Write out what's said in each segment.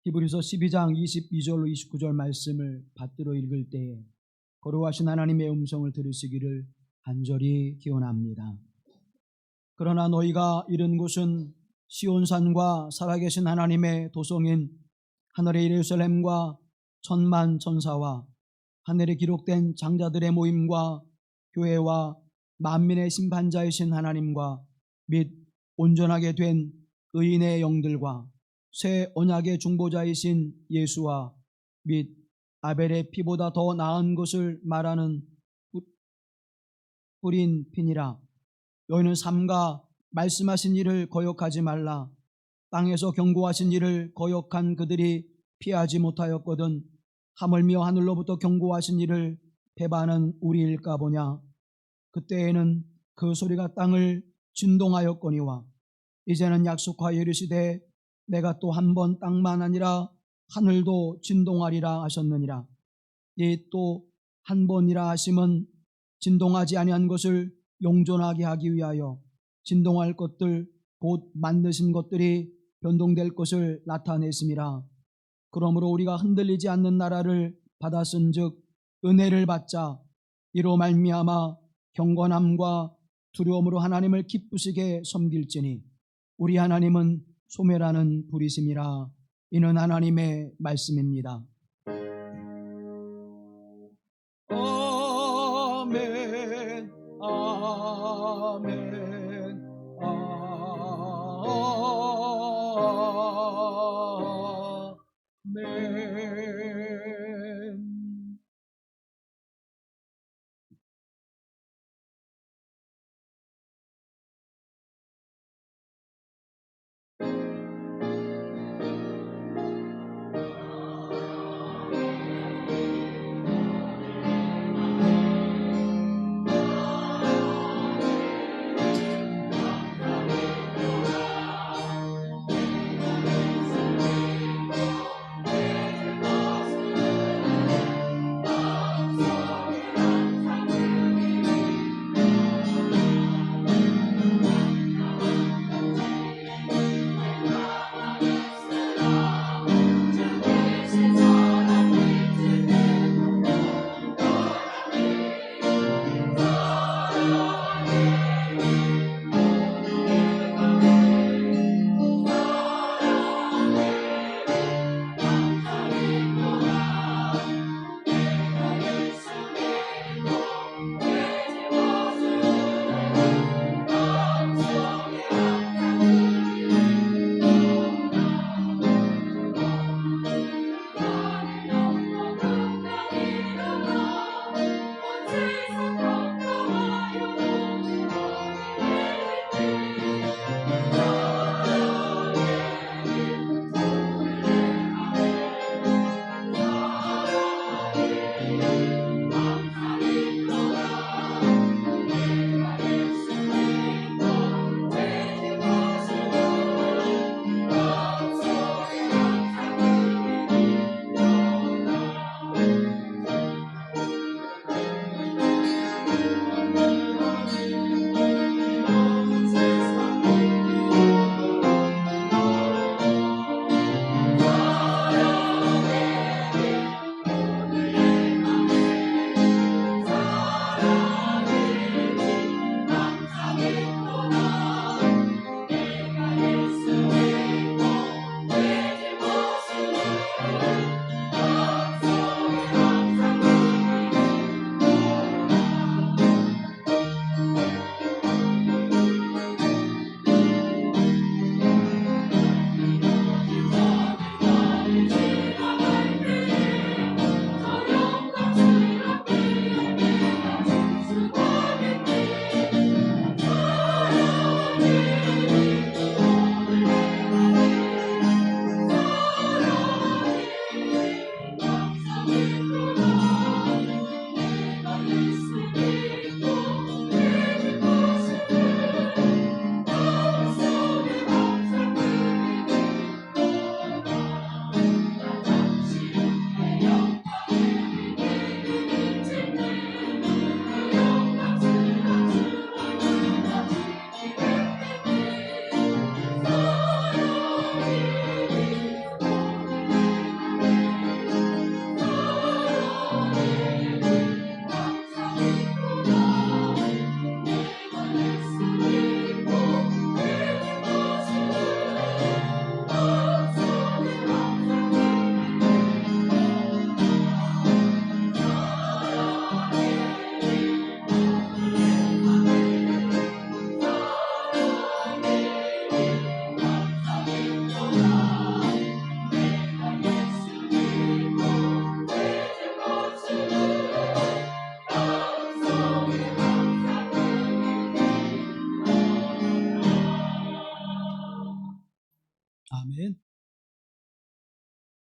히브리서 12장 22절로 29절 말씀을 받들어 읽을 때에 거룩하신 하나님의 음성을 들으시기를 간절히 기원합니다. 그러나 너희가 이른 곳은 시온산과 살아계신 하나님의 도성인 하늘의 예루살렘과 천만 천사와 하늘에 기록된 장자들의 모임과 교회와 만민의 심판자이신 하나님과 및 온전하게 된 의인의 영들과 새 언약의 중보자이신 예수와 및 아벨의 피보다 더 나은 것을 말하는 뿌린 피니라. 너희는 삼가 말씀하신 일을 거역하지 말라. 땅에서 경고하신 일을 거역한 그들이 피하지 못하였거든 하물며 하늘로부터 경고하신 일을 배반한 우리일까 보냐. 그때에는 그 소리가 땅을 진동하였거니와 이제는 약속하여 이르시되 내가 또 한 번 땅만 아니라 하늘도 진동하리라 하셨느니라. 이 또 한 번이라 하심은 진동하지 아니한 것을 용존하게 하기 위하여 진동할 것들 곧 만드신 것들이 변동될 것을 나타내심이라. 그러므로 우리가 흔들리지 않는 나라를 받았은즉 은혜를 받자. 이로 말미암아 경건함과 두려움으로 하나님을 기쁘시게 섬길지니 우리 하나님은 소멸하는 불이심이라. 이는 하나님의 말씀입니다. 아멘 아멘 아멘.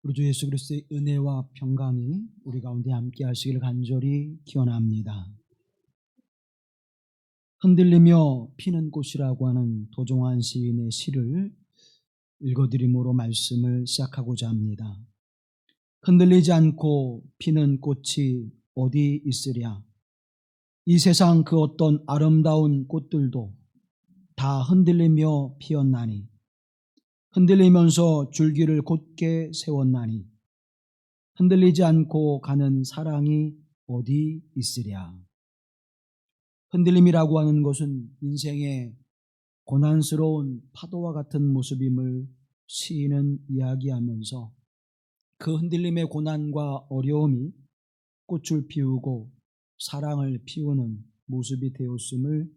우리 주 예수 그리스도의 은혜와 평강이 우리 가운데 함께 하시기를 간절히 기원합니다. 흔들리며 피는 꽃이라고 하는 도종환 시인의 시를 읽어드림으로 말씀을 시작하고자 합니다. 흔들리지 않고 피는 꽃이 어디 있으랴. 이 세상 그 어떤 아름다운 꽃들도 다 흔들리며 피었나니, 흔들리면서 줄기를 곧게 세웠나니, 흔들리지 않고 가는 사랑이 어디 있으랴. 흔들림이라고 하는 것은 인생의 고난스러운 파도와 같은 모습임을 시인은 이야기하면서 그 흔들림의 고난과 어려움이 꽃을 피우고 사랑을 피우는 모습이 되었음을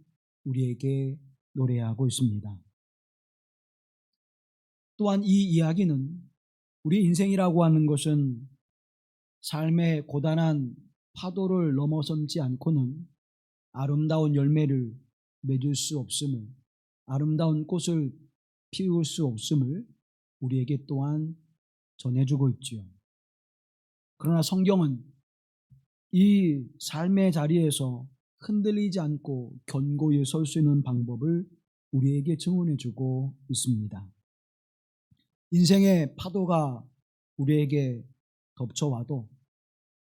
우리에게 노래하고 있습니다. 또한 이 이야기는 우리 인생이라고 하는 것은 삶의 고단한 파도를 넘어서지 않고는 아름다운 열매를 맺을 수 없음을, 아름다운 꽃을 피울 수 없음을 우리에게 또한 전해주고 있지요. 그러나 성경은 이 삶의 자리에서 흔들리지 않고 견고히 설 수 있는 방법을 우리에게 증언해주고 있습니다. 인생의 파도가 우리에게 덮쳐와도,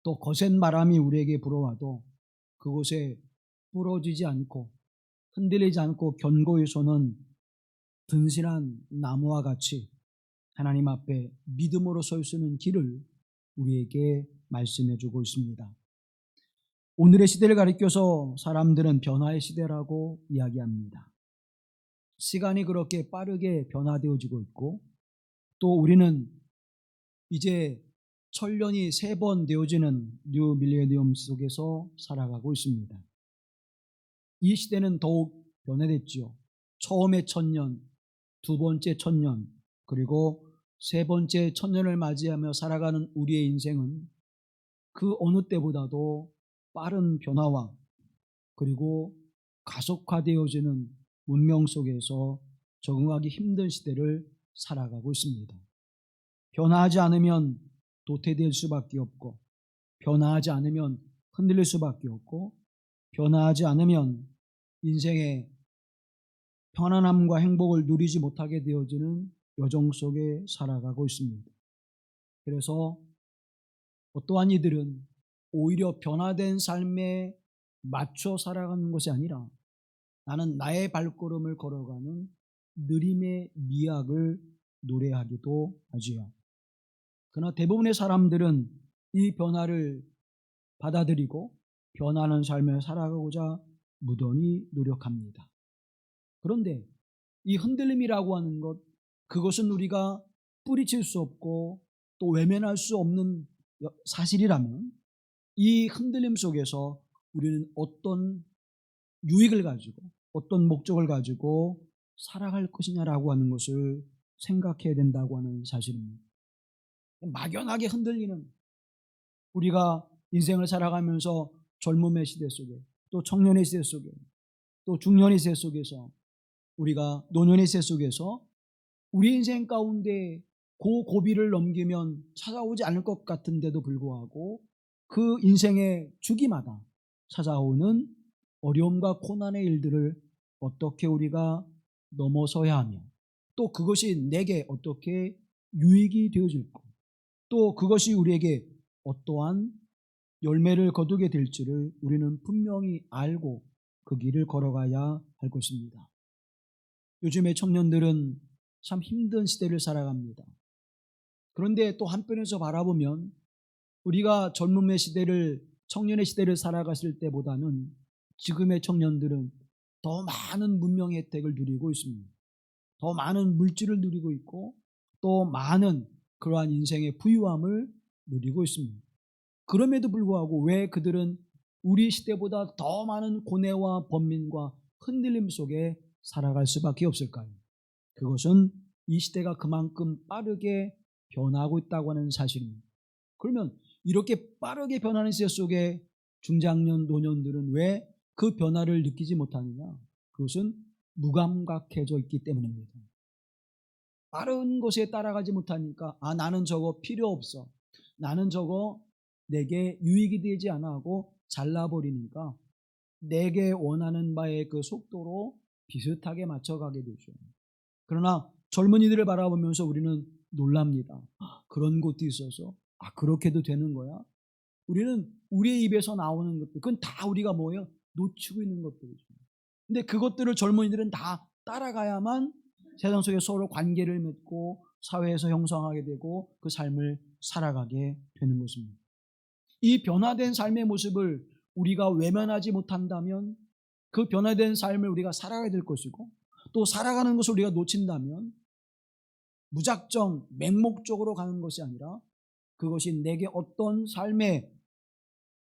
또 거센 바람이 우리에게 불어와도 그곳에 부러지지 않고 흔들리지 않고 견고히 서는 든실한 나무와 같이 하나님 앞에 믿음으로 설 수 있는 길을 우리에게 말씀해 주고 있습니다. 오늘의 시대를 가리켜서 사람들은 변화의 시대라고 이야기합니다. 시간이 그렇게 빠르게 변화되어지고 있고, 또 우리는 이제 천년이 3번 되어지는 뉴 밀레니엄 속에서 살아가고 있습니다. 이 시대는 더욱 변화됐지요. 처음의 1000년, 두 번째 1000년, 그리고 3번째 1000년을 맞이하며 살아가는 우리의 인생은 그 어느 때보다도 빠른 변화와 그리고 가속화되어지는 문명 속에서 적응하기 힘든 시대를 살아가고 있습니다. 변화하지 않으면 도태될 수밖에 없고, 변화하지 않으면 흔들릴 수밖에 없고, 변화하지 않으면 인생의 편안함과 행복을 누리지 못하게 되어지는 여정 속에 살아가고 있습니다. 그래서 어떠한 이들은 오히려 변화된 삶에 맞춰 살아가는 것이 아니라 나는 나의 발걸음을 걸어가는 느림의 미학을 노래하기도 하지요. 그러나 대부분의 사람들은 이 변화를 받아들이고 변하는 삶을 살아가고자 무던히 노력합니다. 그런데 이 흔들림이라고 하는 것, 그것은 우리가 뿌리칠 수 없고 또 외면할 수 없는 사실이라면 이 흔들림 속에서 우리는 어떤 유익을 가지고 어떤 목적을 가지고 살아갈 것이냐라고 하는 것을 생각해야 된다고 하는 사실입니다. 막연하게 흔들리는, 우리가 인생을 살아가면서 젊음의 시대 속에, 또 청년의 시대 속에, 또 중년의 시대 속에서, 우리가 노년의 시대 속에서 우리 인생 가운데 그 고비를 넘기면 찾아오지 않을 것 같은데도 불구하고 그 인생의 주기마다 찾아오는 어려움과 고난의 일들을 어떻게 우리가 넘어서야 하며, 또 그것이 내게 어떻게 유익이 되어질고, 또 그것이 우리에게 어떠한 열매를 거두게 될지를 우리는 분명히 알고 그 길을 걸어가야 할 것입니다. 요즘의 청년들은 참 힘든 시대를 살아갑니다. 그런데 또 한편에서 바라보면 우리가 젊음의 시대를, 청년의 시대를 살아갔을 때보다는 지금의 청년들은 더 많은 문명의 혜택을 누리고 있습니다. 더 많은 물질을 누리고 있고 또 많은 그러한 인생의 부유함을 누리고 있습니다. 그럼에도 불구하고 왜 그들은 우리 시대보다 더 많은 고뇌와 번민과 흔들림 속에 살아갈 수밖에 없을까요? 그것은 이 시대가 그만큼 빠르게 변하고 있다고 하는 사실입니다. 그러면 이렇게 빠르게 변하는 시대 속에 중장년, 노년들은 왜 그 변화를 느끼지 못하느냐? 그것은 무감각해져 있기 때문입니다. 다른 것에 따라가지 못하니까 나는 저거 필요 없어, 나는 저거 내게 유익이 되지 않아 하고 잘라버리니까 내게 원하는 바의 그 속도로 비슷하게 맞춰가게 되죠. 그러나 젊은이들을 바라보면서 우리는 놀랍니다. 그런 것도 있어서 그렇게도 되는 거야? 우리는 우리의 입에서 나오는 것들, 그건 다 우리가 뭐예요? 놓치고 있는 것들이죠. 근데 그것들을 젊은이들은 다 따라가야만 세상 속에 서로 관계를 맺고 사회에서 형성하게 되고 그 삶을 살아가게 되는 것입니다. 이 변화된 삶의 모습을 우리가 외면하지 못한다면 그 변화된 삶을 우리가 살아가야 될 것이고, 또 살아가는 것을 우리가 놓친다면 무작정 맹목적으로 가는 것이 아니라 그것이 내게 어떤 삶의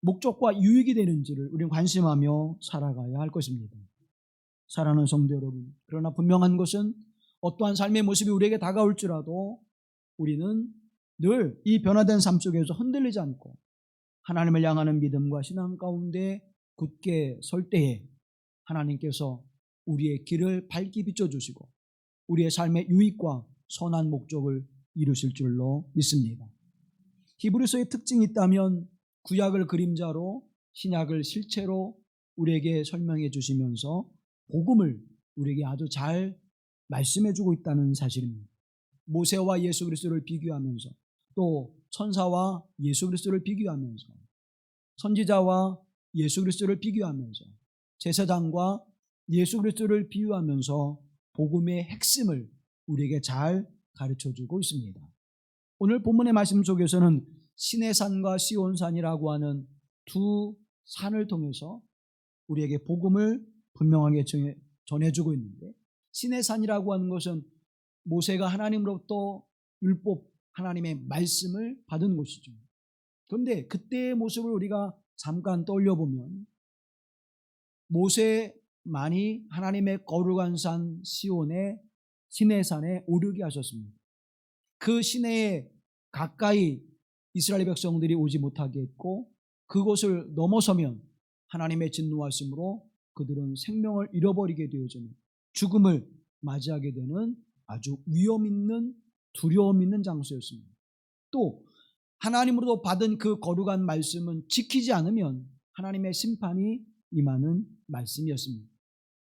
목적과 유익이 되는지를 우리는 관심하며 살아가야 할 것입니다. 사랑하는 성도 여러분, 그러나 분명한 것은 어떠한 삶의 모습이 우리에게 다가올지라도 우리는 늘 이 변화된 삶 속에서 흔들리지 않고 하나님을 향하는 믿음과 신앙 가운데 굳게 설 때에 하나님께서 우리의 길을 밝게 비춰주시고 우리의 삶의 유익과 선한 목적을 이루실 줄로 믿습니다. 히브리서의 특징이 있다면 구약을 그림자로 신약을 실체로 우리에게 설명해 주시면서 복음을 우리에게 아주 잘 말씀해 주고 있다는 사실입니다. 모세와 예수 그리스도를 비교하면서, 또 천사와 예수 그리스도를 비교하면서, 선지자와 예수 그리스도를 비교하면서, 제사장과 예수 그리스도를 비유하면서 복음의 핵심을 우리에게 잘 가르쳐 주고 있습니다. 오늘 본문의 말씀 속에서는 시내산과 시온산이라고 하는 두 산을 통해서 우리에게 복음을 분명하게 전해주고 있는데, 시내산이라고 하는 것은 모세가 하나님으로부터 율법, 하나님의 말씀을 받은 곳이죠. 그런데 그때의 모습을 우리가 잠깐 떠올려보면 모세만이 하나님의 거룩한 산 시온의 시내산에 오르게 하셨습니다. 그 시내에 가까이 이스라엘 백성들이 오지 못하게 했고, 그곳을 넘어서면 하나님의 진노하심으로 그들은 생명을 잃어버리게 되어지는, 죽음을 맞이하게 되는 아주 위험 있는, 두려움 있는 장소였습니다. 또 하나님으로도 받은 그 거룩한 말씀은 지키지 않으면 하나님의 심판이 임하는 말씀이었습니다.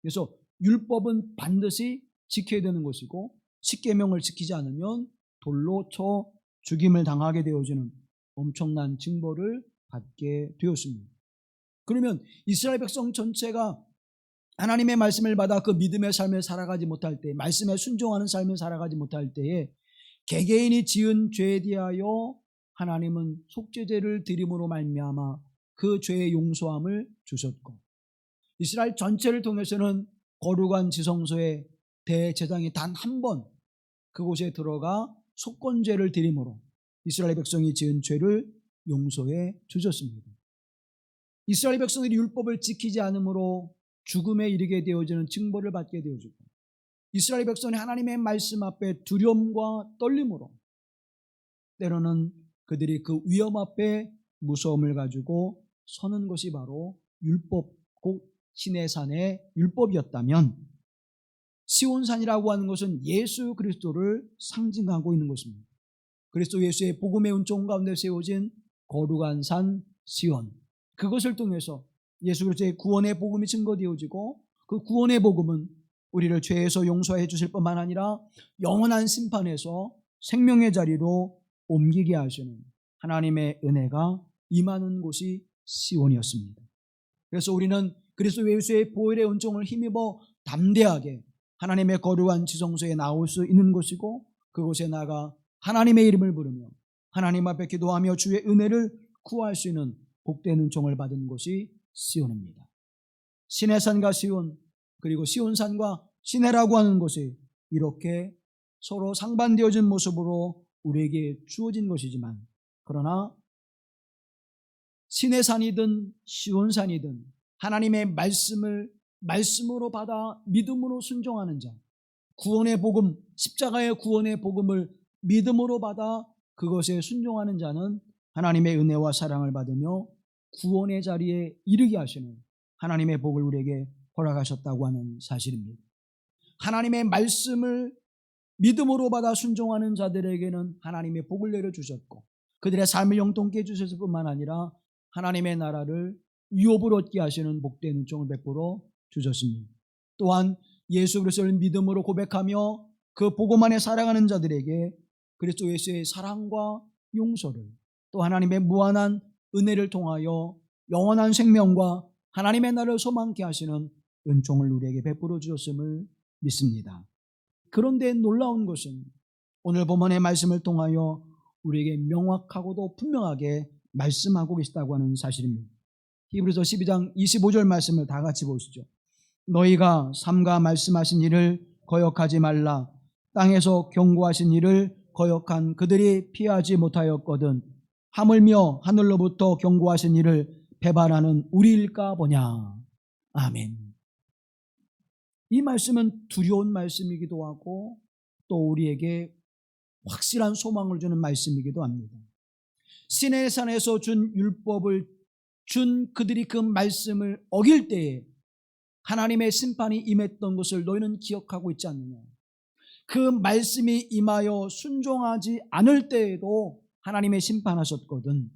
그래서 율법은 반드시 지켜야 되는 것이고, 십계명을 지키지 않으면 돌로 쳐 죽임을 당하게 되어지는 엄청난 징벌을 받게 되었습니다. 그러면 이스라엘 백성 전체가 하나님의 말씀을 받아 그 믿음의 삶을 살아가지 못할 때, 말씀에 순종하는 삶을 살아가지 못할 때에 개개인이 지은 죄에 대하여 하나님은 속죄제를 드림으로 말미암아 그 죄의 용서함을 주셨고, 이스라엘 전체를 통해서는 거룩한 지성소의 대제사장이 단 한 번 그곳에 들어가 속건제를 드림으로 이스라엘 백성이 지은 죄를 용서해 주셨습니다. 이스라엘 백성들이 율법을 지키지 않으므로 죽음에 이르게 되어지는 징벌을 받게 되어지고, 이스라엘 백성이 하나님의 말씀 앞에 두려움과 떨림으로, 때로는 그들이 그 위험 앞에 무서움을 가지고 서는 것이 바로 율법, 곧 시내산의 율법이었다면, 시온산이라고 하는 것은 예수 그리스도를 상징하고 있는 것입니다. 그리스도 예수의 복음의 은총 가운데 세워진 거룩한 산 시온, 그것을 통해서 예수 그리스도의 구원의 복음이 증거되어지고, 그 구원의 복음은 우리를 죄에서 용서해 주실 뿐만 아니라 영원한 심판에서 생명의 자리로 옮기게 하시는 하나님의 은혜가 임하는 곳이 시온이었습니다. 그래서 우리는 그리스도 예수의 보혈의 은총을 힘입어 담대하게 하나님의 거룩한 지성소에 나올 수 있는 것이고, 그곳에 나가 하나님의 이름을 부르며 하나님 앞에 기도하며 주의 은혜를 구할 수 있는 복된 은총을 받은 곳이 시온입니다. 시내산과 시온, 그리고 시온산과 시내라고 하는 곳이 이렇게 서로 상반되어진 모습으로 우리에게 주어진 것이지만, 그러나 시내산이든 시온산이든 하나님의 말씀으로 받아 믿음으로 순종하는 자, 구원의 복음, 십자가의 구원의 복음을 믿음으로 받아 그것에 순종하는 자는 하나님의 은혜와 사랑을 받으며 구원의 자리에 이르게 하시는 하나님의 복을 우리에게 허락하셨다고 하는 사실입니다. 하나님의 말씀을 믿음으로 받아 순종하는 자들에게는 하나님의 복을 내려주셨고 그들의 삶을 영통케 해주셨을 뿐만 아니라 하나님의 나라를 유업으로 얻게 하시는 복된 은총을 베풀어 주셨습니다. 또한 예수 그리스도를 믿음으로 고백하며 그 복음 안에 살아가는 자들에게 그리스도 예수의 사랑과 용서를 또 하나님의 무한한 은혜를 통하여 영원한 생명과 하나님의 나라를 소망케 하시는 은총을 우리에게 베풀어 주셨음을 믿습니다. 그런데 놀라운 것은 오늘 본문의 말씀을 통하여 우리에게 명확하고도 분명하게 말씀하고 계시다고 하는 사실입니다. 히브리서 12장 25절 말씀을 다 같이 보시죠. 너희가 삼가 말씀하신 일을 거역하지 말라. 땅에서 경고하신 일을 거역한 그들이 피하지 못하였거든 하물며 하늘로부터 경고하신 일을 배반하는 우리일까 보냐. 아멘. 이 말씀은 두려운 말씀이기도 하고 또 우리에게 확실한 소망을 주는 말씀이기도 합니다. 시내산에서 준 율법을 준 그들이 그 말씀을 어길 때에 하나님의 심판이 임했던 것을 너희는 기억하고 있지 않느냐. 그 말씀이 임하여 순종하지 않을 때에도 하나님의 심판하셨거든.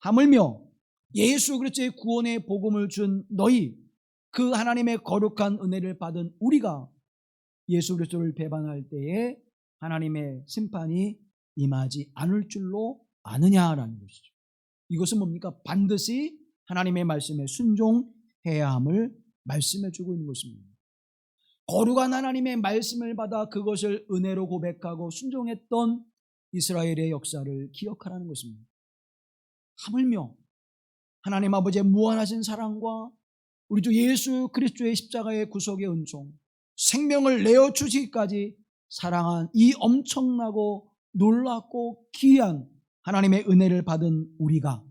하물며 예수 그리스도의 구원의 복음을 준 너희, 그 하나님의 거룩한 은혜를 받은 우리가 예수 그리스도를 배반할 때에 하나님의 심판이 임하지 않을 줄로 아느냐라는 것이죠. 이것은 뭡니까? 반드시 하나님의 말씀에 순종해야 함을 말씀해 주고 있는 것입니다. 거룩한 하나님의 말씀을 받아 그것을 은혜로 고백하고 순종했던 이스라엘의 역사를 기억하라는 것입니다. 하물며 하나님 아버지의 무한하신 사랑과 우리 주 예수 그리스도의 십자가의 구속의 은총, 생명을 내어주시기까지 사랑한 이 엄청나고 놀랍고 귀한 하나님의 은혜를 받은 우리가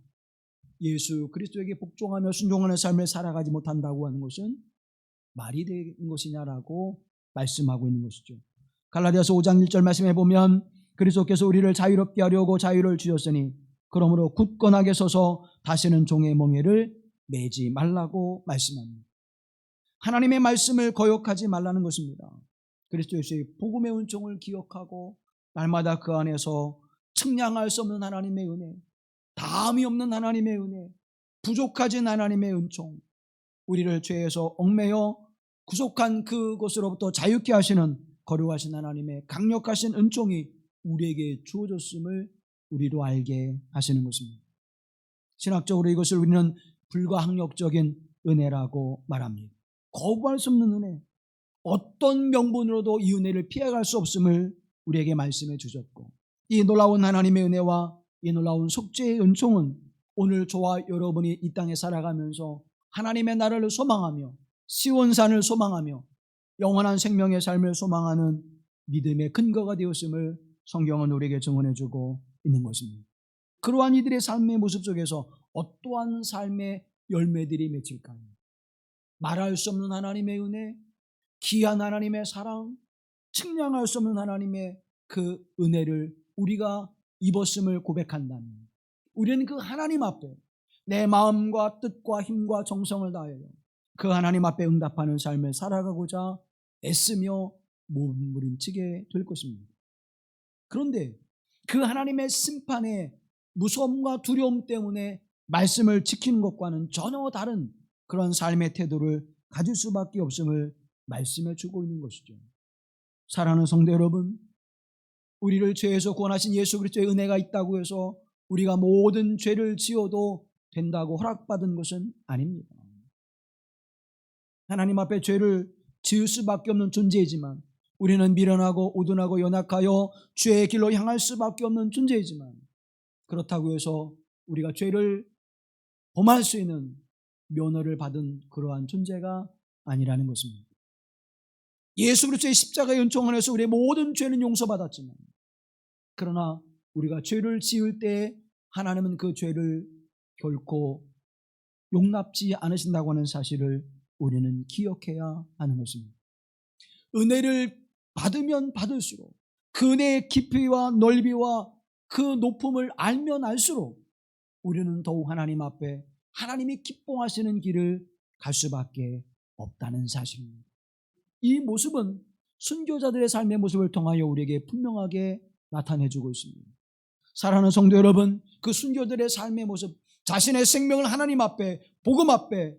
예수 그리스도에게 복종하며 순종하는 삶을 살아가지 못한다고 하는 것은 말이 되는 것이냐라고 말씀하고 있는 것이죠. 갈라디아서 5장 1절 말씀해 보면 그리스도께서 우리를 자유롭게 하려고 자유를 주셨으니 그러므로 굳건하게 서서 다시는 종의 멍에를 매지 말라고 말씀합니다. 하나님의 말씀을 거역하지 말라는 것입니다. 그리스도 예수의 복음의 은총을 기억하고 날마다 그 안에서 측량할 수 없는 하나님의 은혜, 다함이 없는 하나님의 은혜, 부족하진 하나님의 은총, 우리를 죄에서 얽매여 구속한 그것으로부터 자유케 하시는 거룩하신 하나님의 강력하신 은총이 우리에게 주어졌음을 우리도 알게 하시는 것입니다. 신학적으로 이것을 우리는 불가항력적인 은혜라고 말합니다. 거부할 수 없는 은혜, 어떤 명분으로도 이 은혜를 피해갈 수 없음을 우리에게 말씀해 주셨고, 이 놀라운 하나님의 은혜와 이 놀라운 속죄의 은총은 오늘 저와 여러분이 이 땅에 살아가면서 하나님의 나라를 소망하며 시온산을 소망하며 영원한 생명의 삶을 소망하는 믿음의 근거가 되었음을 성경은 우리에게 증언해 주고 있는 것입니다. 그러한 이들의 삶의 모습 속에서 어떠한 삶의 열매들이 맺힐까요? 말할 수 없는 하나님의 은혜, 귀한 하나님의 사랑, 측량할 수 없는 하나님의 그 은혜를 우리가 입었음을 고백한다면 우리는 그 하나님 앞에 내 마음과 뜻과 힘과 정성을 다하여 그 하나님 앞에 응답하는 삶을 살아가고자 애쓰며 몸부림치게 될 것입니다. 그런데 그 하나님의 심판의 무서움과 두려움 때문에 말씀을 지키는 것과는 전혀 다른 그런 삶의 태도를 가질 수밖에 없음을 말씀해 주고 있는 것이죠. 사랑하는 성도 여러분, 우리를 죄에서 구원하신 예수 그리스도의 은혜가 있다고 해서 우리가 모든 죄를 지어도 된다고 허락받은 것은 아닙니다. 하나님 앞에 죄를 지을 수밖에 없는 존재이지만 우리는 미련하고 우둔하고 연약하여 죄의 길로 향할 수밖에 없는 존재이지만 그렇다고 해서 우리가 죄를 범할 수 있는 면허를 받은 그러한 존재가 아니라는 것입니다. 예수 그리스도의 십자가의 은총 안에서 우리의 모든 죄는 용서받았지만 그러나 우리가 죄를 지을 때 하나님은 그 죄를 결코 용납지 않으신다고 하는 사실을 우리는 기억해야 하는 것입니다. 은혜를 받으면 받을수록 그 은혜의 깊이와 넓이와 그 높음을 알면 알수록 우리는 더욱 하나님 앞에 하나님이 기뻐하시는 길을 갈 수밖에 없다는 사실입니다. 이 모습은 순교자들의 삶의 모습을 통하여 우리에게 분명하게 나타내주고 있습니다. 사랑하는 성도 여러분, 그 순교들의 삶의 모습, 자신의 생명을 하나님 앞에, 복음 앞에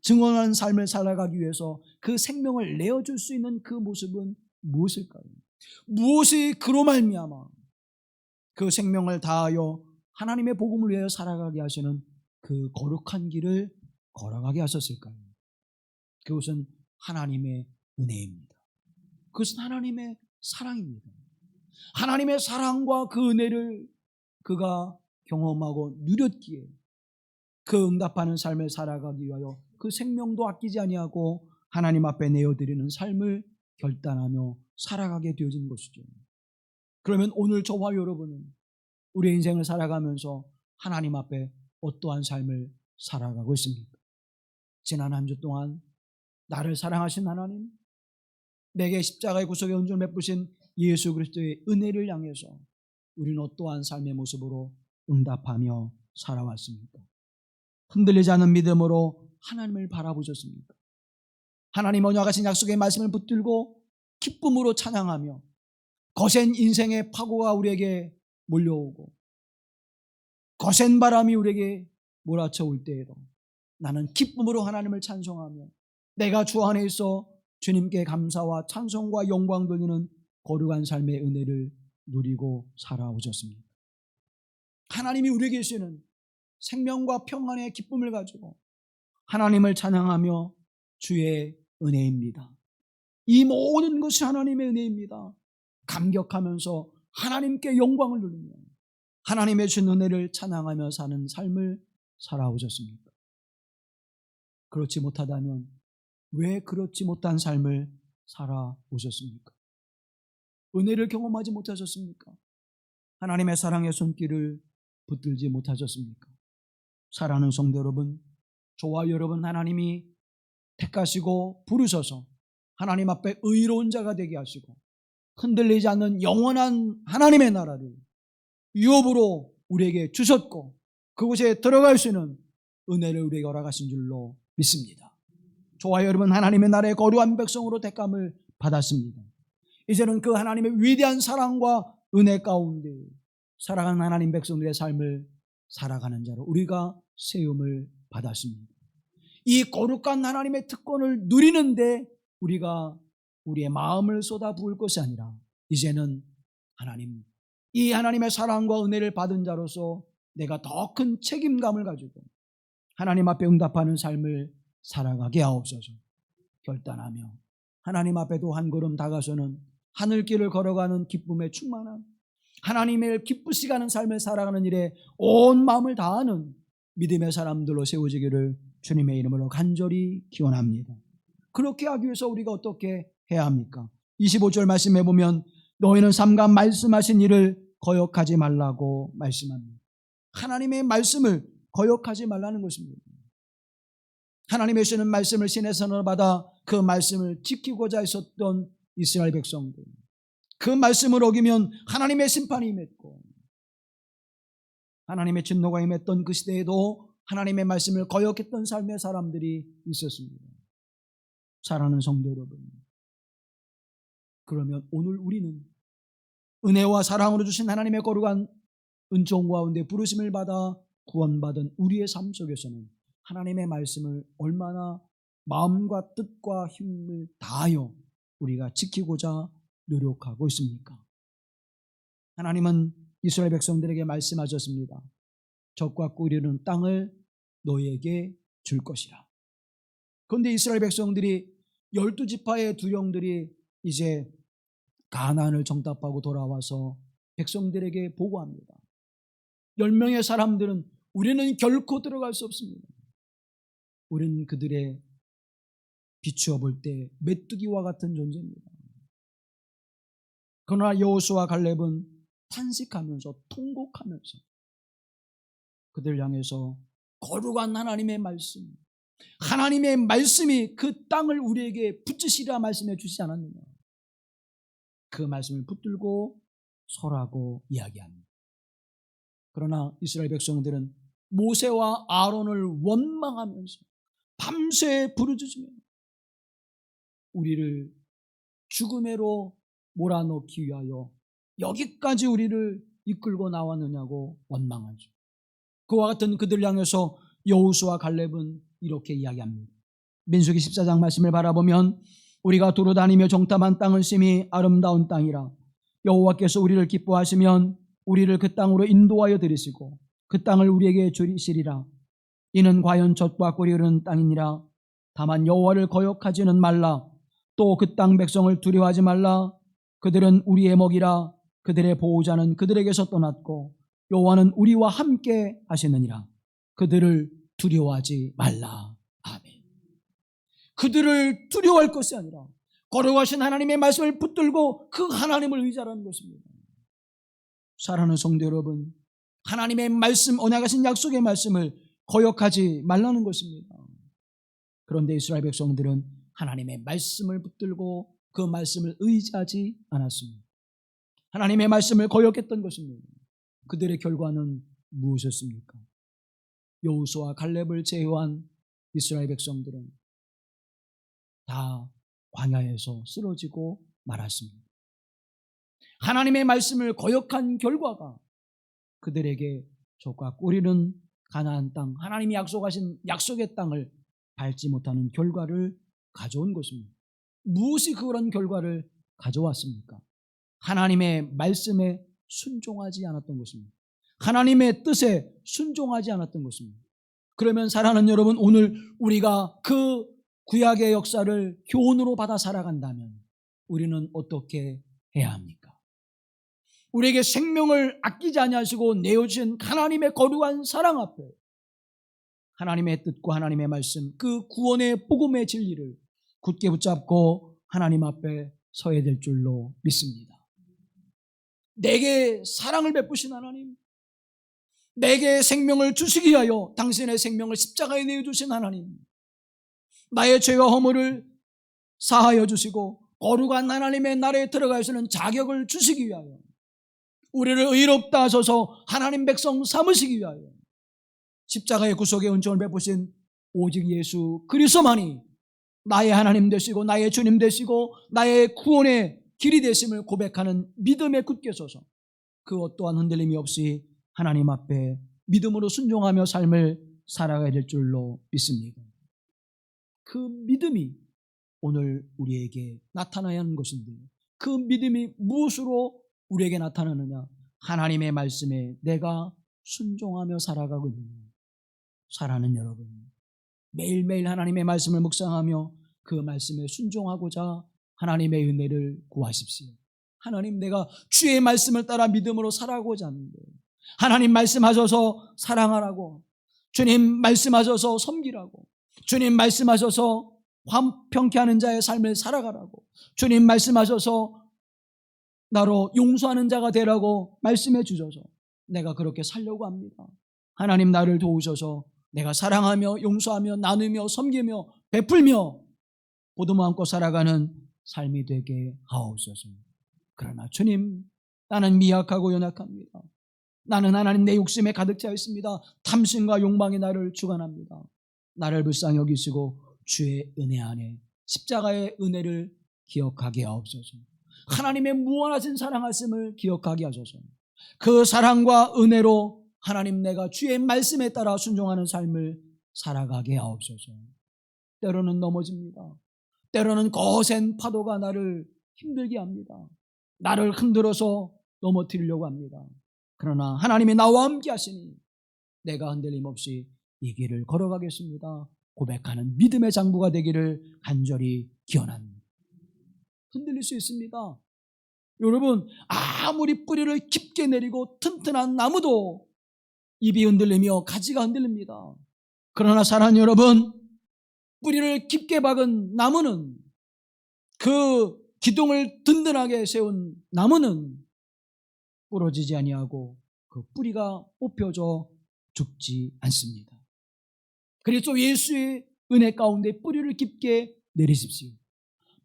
증언하는 삶을 살아가기 위해서 그 생명을 내어줄 수 있는 그 모습은 무엇일까요? 무엇이 그로 말미암아 그 생명을 다하여 하나님의 복음을 위하여 살아가게 하시는 그 거룩한 길을 걸어가게 하셨을까요? 그것은 하나님의 은혜입니다. 그것은 하나님의 사랑입니다. 하나님의 사랑과 그 은혜를 그가 경험하고 누렸기에 그 응답하는 삶을 살아가기 위하여 그 생명도 아끼지 아니하고 하나님 앞에 내어드리는 삶을 결단하며 살아가게 되어진 것이죠. 그러면 오늘 저와 여러분은 우리의 인생을 살아가면서 하나님 앞에 어떠한 삶을 살아가고 있습니까? 지난 한 주 동안 나를 사랑하신 하나님, 내게 십자가의 구속의 은총을 베푸신 예수 그리스도의 은혜를 향해서 우리는 어떠한 삶의 모습으로 응답하며 살아왔습니까? 흔들리지 않는 믿음으로 하나님을 바라보셨습니까? 하나님 언약 하신 약속의 말씀을 붙들고 기쁨으로 찬양하며 거센 인생의 파고가 우리에게 몰려오고 거센 바람이 우리에게 몰아쳐올 때에도 나는 기쁨으로 하나님을 찬송하며 내가 주 안에 있어 주님께 감사와 찬송과 영광 돌리는 거룩한 삶의 은혜를 누리고 살아오셨습니다. 하나님이 우리에게 주시는 생명과 평안의 기쁨을 가지고 하나님을 찬양하며 주의 은혜입니다. 이 모든 것이 하나님의 은혜입니다. 감격하면서 하나님께 영광을 돌리며 하나님의 주신 은혜를 찬양하며 사는 삶을 살아오셨습니까? 그렇지 못하다면 왜 그렇지 못한 삶을 살아오셨습니까? 은혜를 경험하지 못하셨습니까? 하나님의 사랑의 손길을 붙들지 못하셨습니까? 사랑하는 성도 여러분, 저와 여러분 하나님이 택하시고 부르셔서 하나님 앞에 의로운 자가 되게 하시고 흔들리지 않는 영원한 하나님의 나라를 유업으로 우리에게 주셨고 그곳에 들어갈 수 있는 은혜를 우리에게 허락하신 줄로 믿습니다. 저와 여러분 하나님의 나라의 거룩한 백성으로 택함을 받았습니다. 이제는 그 하나님의 위대한 사랑과 은혜 가운데 사랑하는 하나님 백성들의 삶을 살아가는 자로 우리가 세움을 받았습니다. 이 거룩한 하나님의 특권을 누리는데 우리가 우리의 마음을 쏟아 부을 것이 아니라 이제는 이 하나님의 사랑과 은혜를 받은 자로서 내가 더 큰 책임감을 가지고 하나님 앞에 응답하는 삶을 살아가게 하옵소서. 결단하며 하나님 앞에도 한 걸음 다가서는 하늘길을 걸어가는 기쁨에 충만한 하나님을 기쁘시게 하는 삶을 살아가는 일에 온 마음을 다하는 믿음의 사람들로 세워지기를 주님의 이름으로 간절히 기원합니다. 그렇게 하기 위해서 우리가 어떻게 해야 합니까? 25절 말씀해 보면 너희는 삼가 말씀하신 일을 거역하지 말라고 말씀합니다. 하나님의 말씀을 거역하지 말라는 것입니다. 하나님의 주시는 말씀을 신의 선언을 받아 그 말씀을 지키고자 했었던 이스라엘 백성들, 그 말씀을 어기면 하나님의 심판이 임했고 하나님의 진노가 임했던 그 시대에도 하나님의 말씀을 거역했던 삶의 사람들이 있었습니다. 사랑하는 성도 여러분, 그러면 오늘 우리는 은혜와 사랑으로 주신 하나님의 거룩한 은총 가운데 부르심을 받아 구원받은 우리의 삶 속에서는 하나님의 말씀을 얼마나 마음과 뜻과 힘을 다하여 우리가 지키고자 노력하고 있습니까? 하나님은 이스라엘 백성들에게 말씀하셨습니다. 적과 꿀이는 땅을 너희에게 줄 것이라. 그런데 이스라엘 백성들이 12지파의 두 영들이 이제 가나안을 정탐하고 돌아와서 백성들에게 보고합니다. 10명의 사람들은 우리는 결코 들어갈 수 없습니다. 우리는 그들의 비추어 볼 때 메뚜기와 같은 존재입니다. 그러나 여호수아와 갈렙은 탄식하면서 통곡하면서 그들 향해서 거룩한 하나님의 말씀이 그 땅을 우리에게 붙이시라 말씀해 주시지 않았느냐. 그 말씀을 붙들고 설하고 이야기합니다. 그러나 이스라엘 백성들은 모세와 아론을 원망하면서 밤새 부르짖으며 우리를 죽음으로 몰아넣기 위하여 여기까지 우리를 이끌고 나왔느냐고 원망하죠. 그와 같은 그들을 향해서 여호수아 갈렙은 이렇게 이야기합니다. 민수기 14장 말씀을 바라보면 우리가 두루 다니며 정탐한 땅은 심히 아름다운 땅이라. 여호와께서 우리를 기뻐하시면 우리를 그 땅으로 인도하여 들이시고 그 땅을 우리에게 주시리라. 이는 과연 젖과 꿀이 흐르는 땅이니라. 다만 여호와를 거역하지는 말라. 또 그 땅 백성을 두려워하지 말라. 그들은 우리의 먹이라. 그들의 보호자는 그들에게서 떠났고 여호와는 우리와 함께 하시느니라. 그들을 두려워하지 말라. 아멘. 그들을 두려워할 것이 아니라 거룩하신 하나님의 말씀을 붙들고 그 하나님을 의지하라는 것입니다. 사랑하는 성도 여러분, 하나님의 말씀, 언약하신 약속의 말씀을 거역하지 말라는 것입니다. 그런데 이스라엘 백성들은 하나님의 말씀을 붙들고 그 말씀을 의지하지 않았습니다. 하나님의 말씀을 거역했던 것입니다. 그들의 결과는 무엇이었습니까? 여호수아 갈렙을 제외한 이스라엘 백성들은 다 광야에서 쓰러지고 말았습니다. 하나님의 말씀을 거역한 결과가 그들에게 젖과 꿀이는 가나안 땅, 하나님이 약속하신 약속의 땅을 밟지 못하는 결과를 가져온 것입니다. 무엇이 그런 결과를 가져왔습니까? 하나님의 말씀에 순종하지 않았던 것입니다. 하나님의 뜻에 순종하지 않았던 것입니다. 그러면 사랑하는 여러분, 오늘 우리가 그 구약의 역사를 교훈으로 받아 살아간다면 우리는 어떻게 해야 합니까? 우리에게 생명을 아끼지 아니하시고 내어주신 하나님의 거룩한 사랑 앞에 하나님의 뜻과 하나님의 말씀, 그 구원의 복음의 진리를 굳게 붙잡고 하나님 앞에 서야 될 줄로 믿습니다. 내게 사랑을 베푸신 하나님, 내게 생명을 주시기 위하여 당신의 생명을 십자가에 내어주신 하나님, 나의 죄와 허물을 사하여 주시고 거룩한 하나님의 나라에 들어갈 수 있는 자격을 주시기 위하여 우리를 의롭다 하셔서 하나님 백성 삼으시기 위하여 십자가의 구속의 은총을 베푸신 오직 예수 그리스도만이 나의 하나님 되시고 나의 주님 되시고 나의 구원의 길이 되심을 고백하는 믿음에 굳게 서서 그 어떠한 흔들림이 없이 하나님 앞에 믿음으로 순종하며 삶을 살아가야 될 줄로 믿습니다. 그 믿음이 오늘 우리에게 나타나야 하는 것인데 그 믿음이 무엇으로 우리에게 나타나느냐? 하나님의 말씀에 내가 순종하며 살아가고 있느냐? 사랑하는 여러분, 매일매일 하나님의 말씀을 묵상하며 그 말씀에 순종하고자 하나님의 은혜를 구하십시오. 하나님, 내가 주의 말씀을 따라 믿음으로 살아가고자 하는데 하나님 말씀하셔서 사랑하라고, 주님 말씀하셔서 섬기라고, 주님 말씀하셔서 화평케 하는 자의 삶을 살아가라고, 주님 말씀하셔서 나로 용서하는 자가 되라고 말씀해 주셔서 내가 그렇게 살려고 합니다. 하나님, 나를 도우셔서 내가 사랑하며 용서하며 나누며 섬기며 베풀며 보듬어 안고 살아가는 삶이 되게 하옵소서. 그러나 주님, 나는 미약하고 연약합니다. 나는 하나님 내 욕심에 가득 차 있습니다. 탐심과 욕망이 나를 주관합니다. 나를 불쌍히 여기시고 주의 은혜 안에 십자가의 은혜를 기억하게 하옵소서. 하나님의 무한하신 사랑하심을 기억하게 하소서. 그 사랑과 은혜로 하나님, 내가 주의 말씀에 따라 순종하는 삶을 살아가게 하옵소서. 때로는 넘어집니다. 때로는 거센 파도가 나를 힘들게 합니다. 나를 흔들어서 넘어뜨리려고 합니다. 그러나 하나님이 나와 함께 하시니 내가 흔들림 없이 이 길을 걸어가겠습니다 고백하는 믿음의 장부가 되기를 간절히 기원합니다. 흔들릴 수 있습니다. 여러분, 아무리 뿌리를 깊게 내리고 튼튼한 나무도 잎이 흔들리며 가지가 흔들립니다. 그러나 사랑하는 여러분, 뿌리를 깊게 박은 나무는, 그 기둥을 든든하게 세운 나무는 부러지지 아니하고 그 뿌리가 뽑혀져 죽지 않습니다. 그리스도 예수의 은혜 가운데 뿌리를 깊게 내리십시오.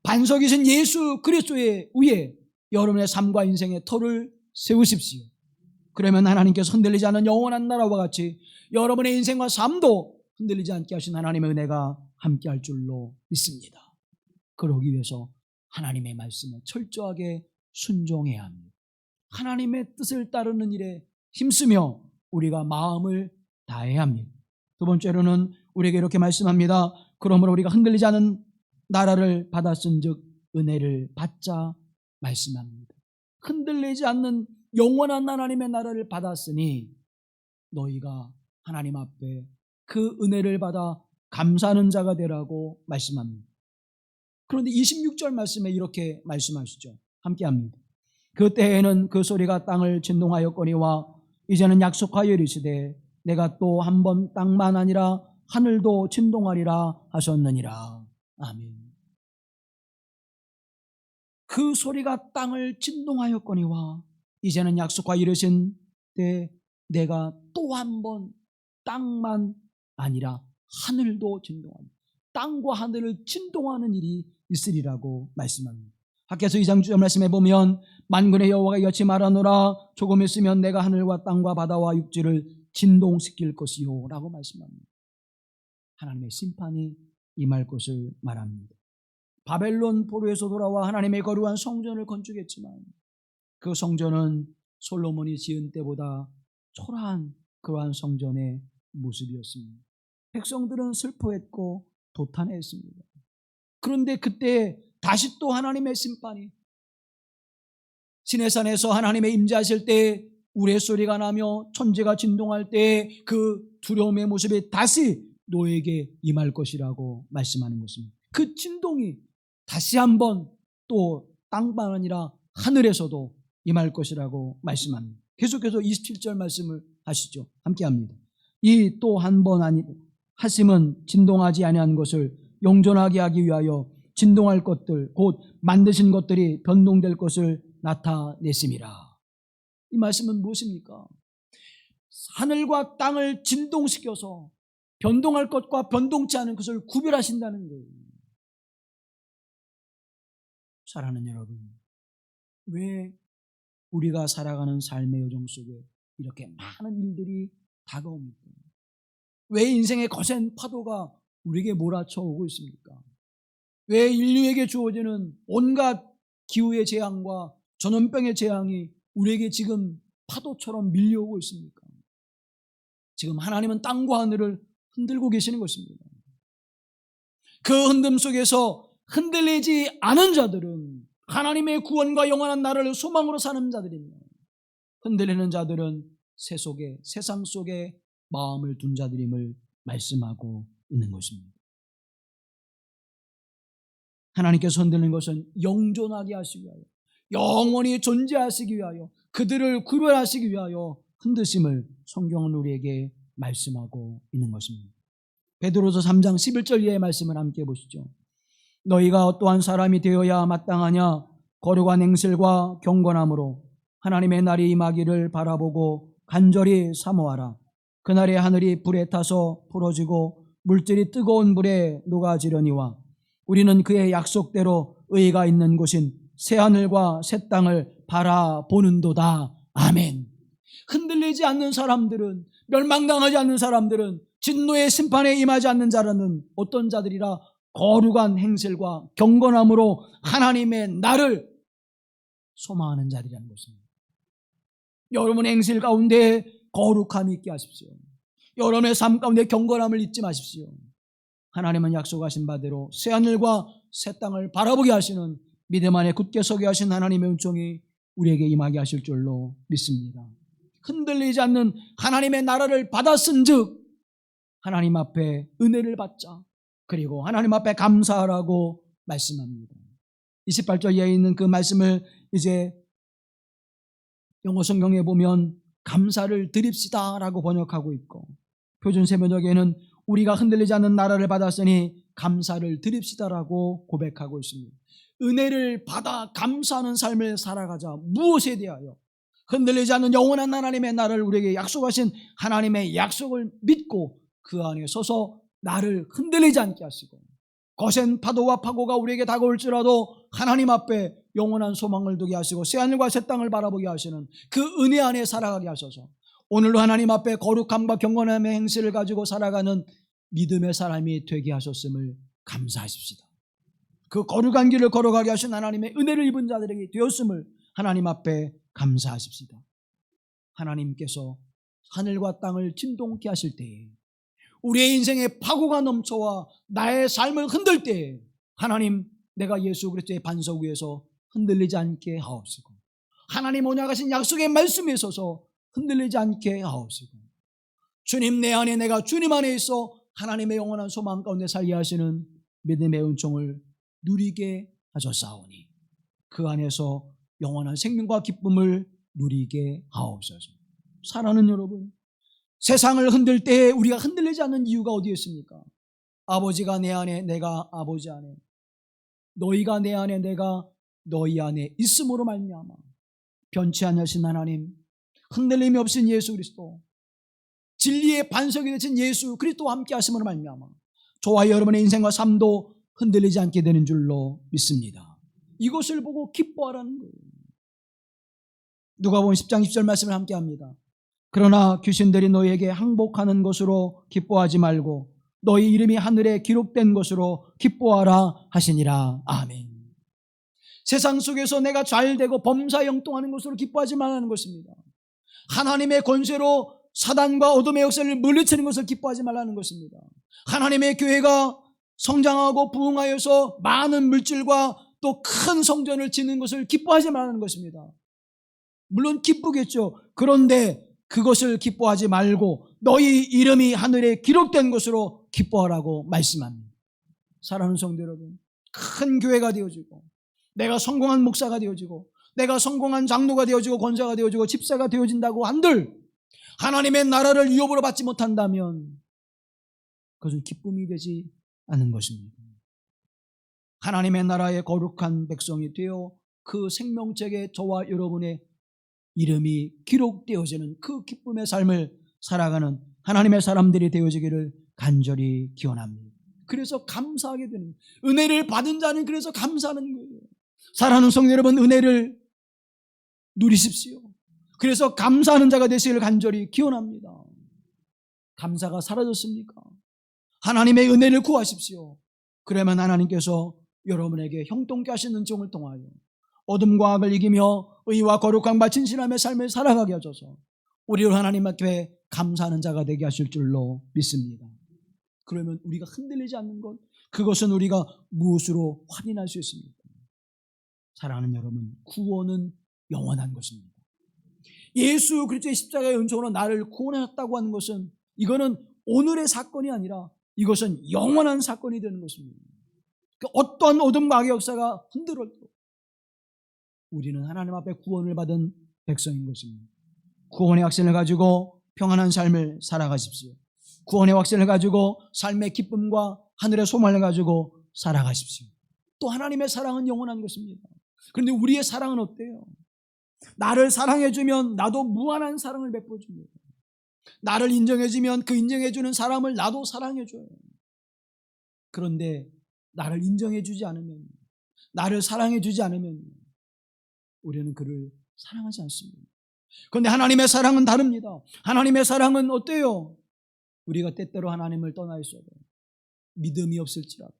반석이신 예수 그리스도의 위에 여러분의 삶과 인생의 터를 세우십시오. 그러면 하나님께서 흔들리지 않는 영원한 나라와 같이 여러분의 인생과 삶도 흔들리지 않게 하신 하나님의 은혜가 함께할 줄로 믿습니다. 그러기 위해서 하나님의 말씀에 철저하게 순종해야 합니다. 하나님의 뜻을 따르는 일에 힘쓰며 우리가 마음을 다해야 합니다. 두 번째로는 우리에게 이렇게 말씀합니다. 그러므로 우리가 흔들리지 않은 나라를 받았은즉 은혜를 받자 말씀합니다. 흔들리지 않는 영원한 하나님의 나라를 받았으니 너희가 하나님 앞에 그 은혜를 받아 감사하는 자가 되라고 말씀합니다. 그런데 26절 말씀에 이렇게 말씀하시죠. 함께합니다. 그때에는 그 소리가 땅을 진동하였거니와 이제는 약속하여 이르시되 내가 또 한 번 땅만 아니라 하늘도 진동하리라 하셨느니라. 아멘. 그 소리가 땅을 진동하였거니와 이제는 약속하여 이르신 때 내가 또 한 번 땅만 아니라 하늘도 진동합니다. 땅과 하늘을 진동하는 일이 있으리라고 말씀합니다. 학개서 2장 6절 말씀에 보면 만군의 여호와가 이같이 말하노라 조금 있으면 내가 하늘과 땅과 바다와 육지를 진동시킬 것이요 라고 말씀합니다. 하나님의 심판이 임할 것을 말합니다. 바벨론 포로에서 돌아와 하나님의 거룩한 성전을 건축했지만 그 성전은 솔로몬이 지은 때보다 초라한 그러한 성전의 모습이었습니다. 백성들은 슬퍼했고 도탄했습니다. 그런데 그때 다시 또 하나님의 심판이 시내산에서 하나님의 임재하실 때 우레소리가 나며 천지가 진동할 때 그 두려움의 모습이 다시 너에게 임할 것이라고 말씀하는 것입니다. 그 진동이 다시 한번 또 땅뿐 아니라 하늘에서도 임할 것이라고 말씀합니다. 계속해서 27절 말씀을 하시죠. 함께합니다. 이 또 한 번 아니 하심은 진동하지 아니한 것을 영존하게 하기 위하여 진동할 것들 곧 만드신 것들이 변동될 것을 나타내심이라. 이 말씀은 무엇입니까? 하늘과 땅을 진동시켜서 변동할 것과 변동치 않은 것을 구별하신다는 거예요. 사랑하는 여러분, 왜 우리가 살아가는 삶의 여정 속에 이렇게 많은 일들이 다가옵니까? 왜 인생의 거센 파도가 우리에게 몰아쳐 오고 있습니까? 왜 인류에게 주어지는 온갖 기후의 재앙과 전염병의 재앙이 우리에게 지금 파도처럼 밀려오고 있습니까? 지금 하나님은 땅과 하늘을 흔들고 계시는 것입니다. 그 흔듦 속에서 흔들리지 않은 자들은 하나님의 구원과 영원한 나라를 소망으로 사는 자들이며 흔들리는 자들은 세상 속에 마음을 둔 자들임을 말씀하고 있는 것입니다. 하나님께서 흔들리는 것은 영존하게 하시기 위하여 영원히 존재하시기 위하여 그들을 구별하시기 위하여 흔드심을 성경은 우리에게 말씀하고 있는 것입니다. 베드로서 3장 11절 이하의 말씀을 함께 보시죠. 너희가 어떠한 사람이 되어야 마땅하냐? 거룩한 행실과 경건함으로 하나님의 날이 임하기를 바라보고 간절히 사모하라. 그날에 하늘이 불에 타서 부러지고 물질이 뜨거운 불에 녹아지려니와 우리는 그의 약속대로 의가 있는 곳인 새하늘과 새 땅을 바라보는도다. 아멘. 흔들리지 않는 사람들은, 멸망당하지 않는 사람들은, 진노의 심판에 임하지 않는 자라는 어떤 자들이라 거룩한 행실과 경건함으로 하나님의 날을 소망하는 자들이라는 것입니다. 여러분의 행실 가운데 거룩함이 있게 하십시오. 여러분의 삶 가운데 경건함을 잊지 마십시오. 하나님은 약속하신 바대로 새하늘과 새 땅을 바라보게 하시는 믿음 안에 굳게 서게 하신 하나님의 은총이 우리에게 임하게 하실 줄로 믿습니다. 흔들리지 않는 하나님의 나라를 받았은즉 하나님 앞에 은혜를 받자. 그리고 하나님 앞에 감사하라고 말씀합니다. 28절 이하에 있는 그 말씀을 이제 영어 성경에 보면 감사를 드립시다 라고 번역하고 있고 표준 세번역에는 우리가 흔들리지 않는 나라를 받았으니 감사를 드립시다 라고 고백하고 있습니다. 은혜를 받아 감사하는 삶을 살아가자. 무엇에 대하여? 흔들리지 않는 영원한 하나님의 나라를 우리에게 약속하신 하나님의 약속을 믿고 그 안에 서서 나를 흔들리지 않게 하시고 거센 파도와 파고가 우리에게 다가올지라도 하나님 앞에 영원한 소망을 두게 하시고 새하늘과 새 땅을 바라보게 하시는 그 은혜 안에 살아가게 하셔서 오늘도 하나님 앞에 거룩함과 경건함의 행실을 가지고 살아가는 믿음의 사람이 되게 하셨음을 감사하십시다. 그 거룩한 길을 걸어가게 하신 하나님의 은혜를 입은 자들에게 되었음을 하나님 앞에 감사하십시다. 하나님께서 하늘과 땅을 진동케 하실 때에, 우리의 인생에 파고가 넘쳐와 나의 삶을 흔들 때에 하나님, 내가 예수 그리스도의 반석 위에서 흔들리지 않게 하옵시고, 하나님 언약하신 약속의 말씀에 서서 흔들리지 않게 하옵시고, 주님 내 안에, 내가 주님 안에 있어 하나님의 영원한 소망 가운데 살게 하시는 믿음의 은총을 누리게 하셨사오니 그 안에서 영원한 생명과 기쁨을 누리게 하옵소서. 사랑하는 여러분, 세상을 흔들 때 우리가 흔들리지 않는 이유가 어디에 있습니까? 아버지가 내 안에, 내가 아버지 안에, 너희가 내 안에, 내가 너희 안에 있음으로 말미암아 변치 않으신 하나님, 흔들림이 없인 예수 그리스도, 진리의 반석이 되신 예수 그리스도와 함께 하심으로 말미암아 저와 여러분의 인생과 삶도 흔들리지 않게 되는 줄로 믿습니다. 이것을 보고 기뻐하라는 거예요. 누가복음 10장 10절 말씀을 함께 합니다. 그러나 귀신들이 너희에게 항복하는 것으로 기뻐하지 말고 너희 이름이 하늘에 기록된 것으로 기뻐하라 하시니라. 아멘. 세상 속에서 내가 잘되고 범사에 형통하는 것으로 기뻐하지 말라는 것입니다. 하나님의 권세로 사단과 어둠의 역사를 물리치는 것을 기뻐하지 말라는 것입니다. 하나님의 교회가 성장하고 부흥하여서 많은 물질과 또 큰 성전을 짓는 것을 기뻐하지 말라는 것입니다. 물론 기쁘겠죠. 그런데 그것을 기뻐하지 말고 너희 이름이 하늘에 기록된 것으로 기뻐하라고 말씀합니다. 사랑하는 성도 여러분, 큰 교회가 되어지고 내가 성공한 목사가 되어지고 내가 성공한 장로가 되어지고 권사가 되어지고 집사가 되어진다고 한들 하나님의 나라를 유업으로 받지 못한다면 그것은 기쁨이 되지 않는 것입니다. 하나님의 나라의 거룩한 백성이 되어 그 생명책에 저와 여러분의 이름이 기록되어지는 그 기쁨의 삶을 살아가는 하나님의 사람들이 되어지기를 간절히 기원합니다. 그래서 감사하게 되는, 은혜를 받은 자는 그래서 감사하는 거예요. 사랑하는 성도 여러분, 은혜를 누리십시오. 그래서 감사하는 자가 되시기를 간절히 기원합니다. 감사가 사라졌습니까? 하나님의 은혜를 구하십시오. 그러면 하나님께서 여러분에게 형통케 하시는 은총을 통하여 어둠과 악을 이기며 의와 거룩함과 진실함의 삶을 살아가게 하셔서 우리를 하나님 앞에 감사하는 자가 되게 하실 줄로 믿습니다. 그러면 우리가 흔들리지 않는 것, 그것은 우리가 무엇으로 확인할 수 있습니까? 사랑하는 여러분, 구원은 영원한 것입니다. 예수 그리스도의 십자가의 은총으로 나를 구원하셨다고 하는 것은 이거는 오늘의 사건이 아니라 이것은 영원한 사건이 되는 것입니다. 어떠한 어둠과 악의 역사가 흔들어도 우리는 하나님 앞에 구원을 받은 백성인 것입니다. 구원의 확신을 가지고 평안한 삶을 살아가십시오. 구원의 확신을 가지고 삶의 기쁨과 하늘의 소망을 가지고 살아가십시오. 또 하나님의 사랑은 영원한 것입니다. 그런데 우리의 사랑은 어때요? 나를 사랑해주면 나도 무한한 사랑을 베풀어줍니다. 나를 인정해주면 그 인정해주는 사람을 나도 사랑해줘요. 그런데 나를 인정해주지 않으면, 나를 사랑해주지 않으면 우리는 그를 사랑하지 않습니다. 그런데 하나님의 사랑은 다릅니다. 하나님의 사랑은 어때요? 우리가 때때로 하나님을 떠나 있어도 믿음이 없을지라도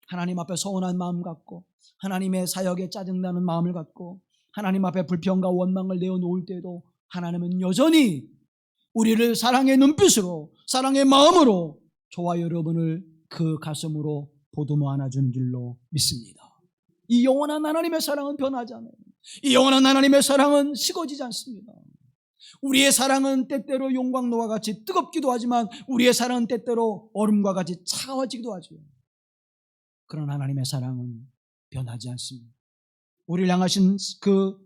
하나님 앞에 서운한 마음 갖고 하나님의 사역에 짜증나는 마음을 갖고 하나님 앞에 불평과 원망을 내어놓을 때도 하나님은 여전히 우리를 사랑의 눈빛으로, 사랑의 마음으로 저와 여러분을 그 가슴으로 보듬어 안아주는 줄로 믿습니다. 이 영원한 하나님의 사랑은 변하지 않아요. 이 영원한 하나님의 사랑은 식어지지 않습니다. 우리의 사랑은 때때로 용광로와 같이 뜨겁기도 하지만 우리의 사랑은 때때로 얼음과 같이 차가워지기도 하죠. 그런 하나님의 사랑은 변하지 않습니다. 우리를 향하신 그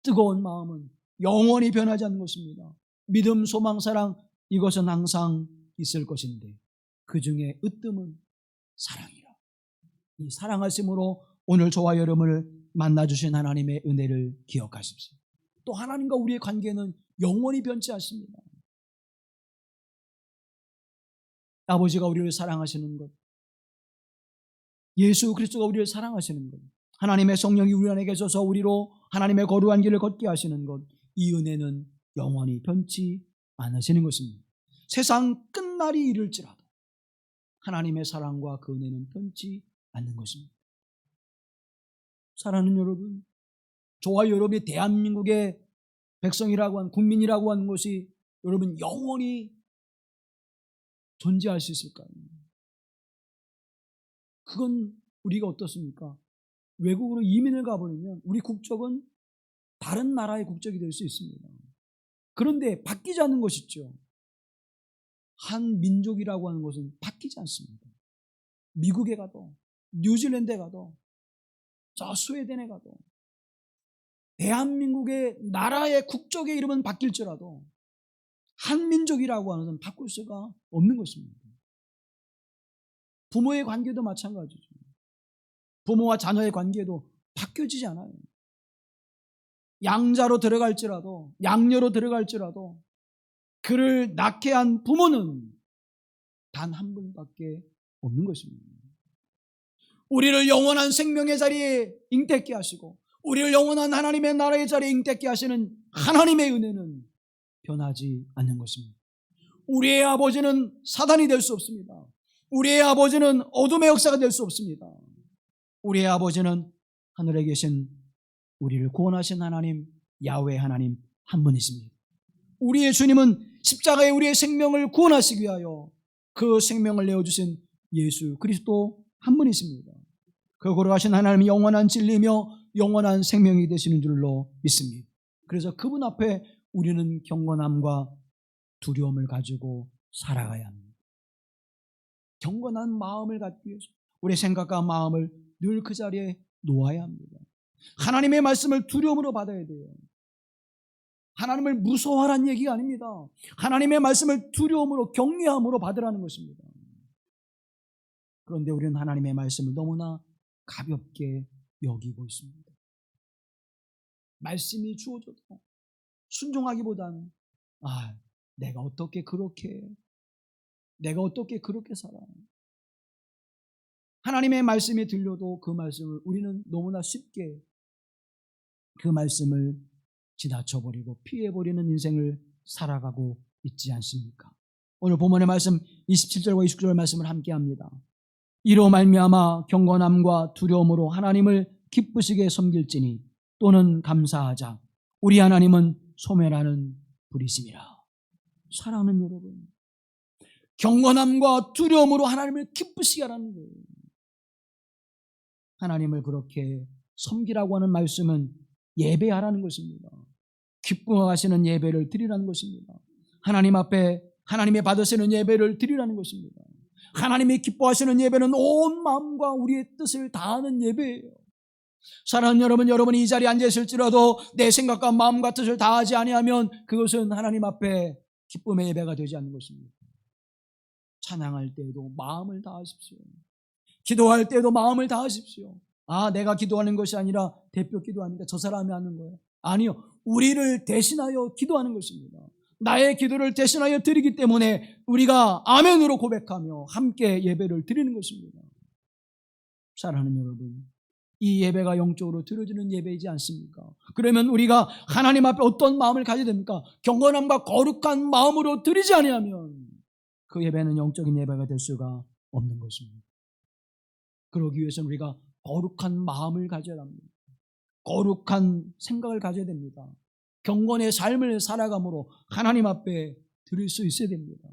뜨거운 마음은 영원히 변하지 않는 것입니다. 믿음, 소망, 사랑, 이것은 항상 있을 것인데 그 중에 으뜸은 사랑이라. 이 사랑하심으로 오늘 저와 여러분을 만나주신 하나님의 은혜를 기억하십시오. 또 하나님과 우리의 관계는 영원히 변치 않습니다. 아버지가 우리를 사랑하시는 것, 예수 그리스도가 우리를 사랑하시는 것, 하나님의 성령이 우리 안에 계셔서 우리로 하나님의 거룩한 길을 걷게 하시는 것, 이 은혜는 영원히 변치 않으시는 것입니다. 세상 끝날이 이를지라도 하나님의 사랑과 그 은혜는 변치 않는 것입니다. 사랑하는 여러분, 저와 여러분이 대한민국의 백성이라고 하는, 국민이라고 하는 것이 여러분 영원히 존재할 수 있을까요? 그건 우리가 어떻습니까? 외국으로 이민을 가버리면 우리 국적은 다른 나라의 국적이 될 수 있습니다. 그런데 바뀌지 않는 것이 있죠. 한 민족이라고 하는 것은 바뀌지 않습니다. 미국에 가도, 뉴질랜드에 가도, 저 스웨덴에 가도, 대한민국의 나라의 국적의 이름은 바뀔지라도 한 민족이라고 하는 것은 바꿀 수가 없는 것입니다. 부모의 관계도 마찬가지죠. 부모와 자녀의 관계도 바뀌어지지 않아요. 양자로 들어갈지라도, 양녀로 들어갈지라도 그를 낳게 한 부모는 단 한 분밖에 없는 것입니다. 우리를 영원한 생명의 자리에 잉태케 하시고 우리를 영원한 하나님의 나라의 자리에 잉태케 하시는 하나님의 은혜는 변하지 않는 것입니다. 우리의 아버지는 사단이 될 수 없습니다. 우리의 아버지는 어둠의 역사가 될 수 없습니다. 우리의 아버지는 하늘에 계신 우리를 구원하신 하나님, 야훼 하나님 한 분이십니다. 우리의 주님은 십자가에 우리의 생명을 구원하시기 위하여 그 생명을 내어주신 예수 그리스도 한 분이십니다. 그 걸어가신 하나님이 영원한 진리며 영원한 생명이 되시는 줄로 믿습니다. 그래서 그분 앞에 우리는 경건함과 두려움을 가지고 살아가야 합니다. 경건한 마음을 갖기 위해서 우리의 생각과 마음을 늘 그 자리에 놓아야 합니다. 하나님의 말씀을 두려움으로 받아야 돼요. 하나님을 무서워하라는 얘기가 아닙니다. 하나님의 말씀을 두려움으로, 경외함으로 받으라는 것입니다. 그런데 우리는 하나님의 말씀을 너무나 가볍게 여기고 있습니다. 말씀이 주어져도 순종하기보다는 내가 어떻게 그렇게 살아. 하나님의 말씀이 들려도 그 말씀을 우리는 너무나 쉽게 그 말씀을 지나쳐버리고 피해버리는 인생을 살아가고 있지 않습니까? 오늘 본문의 말씀 27절과 29절 말씀을 함께합니다. 이로 말미암아 경건함과 두려움으로 하나님을 기쁘시게 섬길지니 또는 감사하자. 우리 하나님은 소멸하는 불이심이라. 사랑하는 여러분, 경건함과 두려움으로 하나님을 기쁘시게 하라는 거예요. 하나님을 그렇게 섬기라고 하는 말씀은 예배하라는 것입니다. 기뻐하시는 예배를 드리라는 것입니다. 하나님 앞에 하나님이 받으시는 예배를 드리라는 것입니다. 하나님이 기뻐하시는 예배는 온 마음과 우리의 뜻을 다하는 예배예요. 사랑하는 여러분, 여러분이 이 자리에 앉아 있을지라도 내 생각과 마음과 뜻을 다하지 아니하면 그것은 하나님 앞에 기쁨의 예배가 되지 않는 것입니다. 찬양할 때에도 마음을 다하십시오. 기도할 때에도 마음을 다하십시오. 내가 기도하는 것이 아니라 대표 기도하니까 저 사람이 하는 거예요. 아니요, 우리를 대신하여 기도하는 것입니다. 나의 기도를 대신하여 드리기 때문에 우리가 아멘으로 고백하며 함께 예배를 드리는 것입니다. 사랑하는 여러분, 이 예배가 영적으로 드려지는 예배이지 않습니까? 그러면 우리가 하나님 앞에 어떤 마음을 가져야 됩니까? 경건함과 거룩한 마음으로 드리지 아니하면 그 예배는 영적인 예배가 될 수가 없는 것입니다. 그러기 위해서는 우리가 거룩한 마음을 가져야 합니다. 거룩한 생각을 가져야 됩니다. 경건의 삶을 살아감으로 하나님 앞에 드릴 수 있어야 됩니다.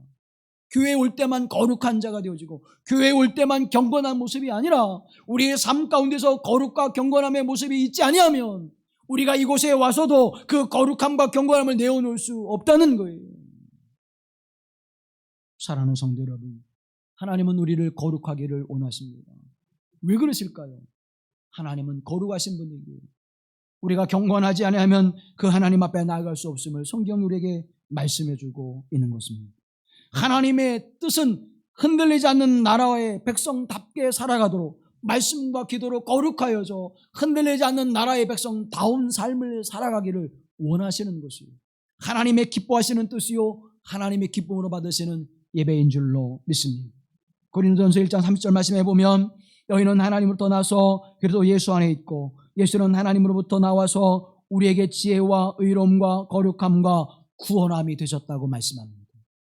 교회에 올 때만 거룩한 자가 되어지고 교회에 올 때만 경건한 모습이 아니라 우리의 삶 가운데서 거룩과 경건함의 모습이 있지 아니하면 우리가 이곳에 와서도 그 거룩함과 경건함을 내어놓을 수 없다는 거예요. 사랑하는 성도 여러분, 하나님은 우리를 거룩하기를 원하십니다. 왜 그러실까요? 하나님은 거룩하신 분이기에 우리가 경건하지 않으면 그 하나님 앞에 나아갈 수 없음을 성경이 우리에게 말씀해주고 있는 것입니다. 하나님의 뜻은 흔들리지 않는 나라의 백성답게 살아가도록 말씀과 기도로 거룩하여져 흔들리지 않는 나라의 백성다운 삶을 살아가기를 원하시는 것이요, 하나님의 기뻐하시는 뜻이요 하나님의 기쁨으로 받으시는 예배인 줄로 믿습니다. 고린도전서 1장 30절 말씀해 보면 너희는 하나님으로부터 나서 그래도 예수 안에 있고 예수는 하나님으로부터 나와서 우리에게 지혜와 의로움과 거룩함과 구원함이 되셨다고 말씀합니다.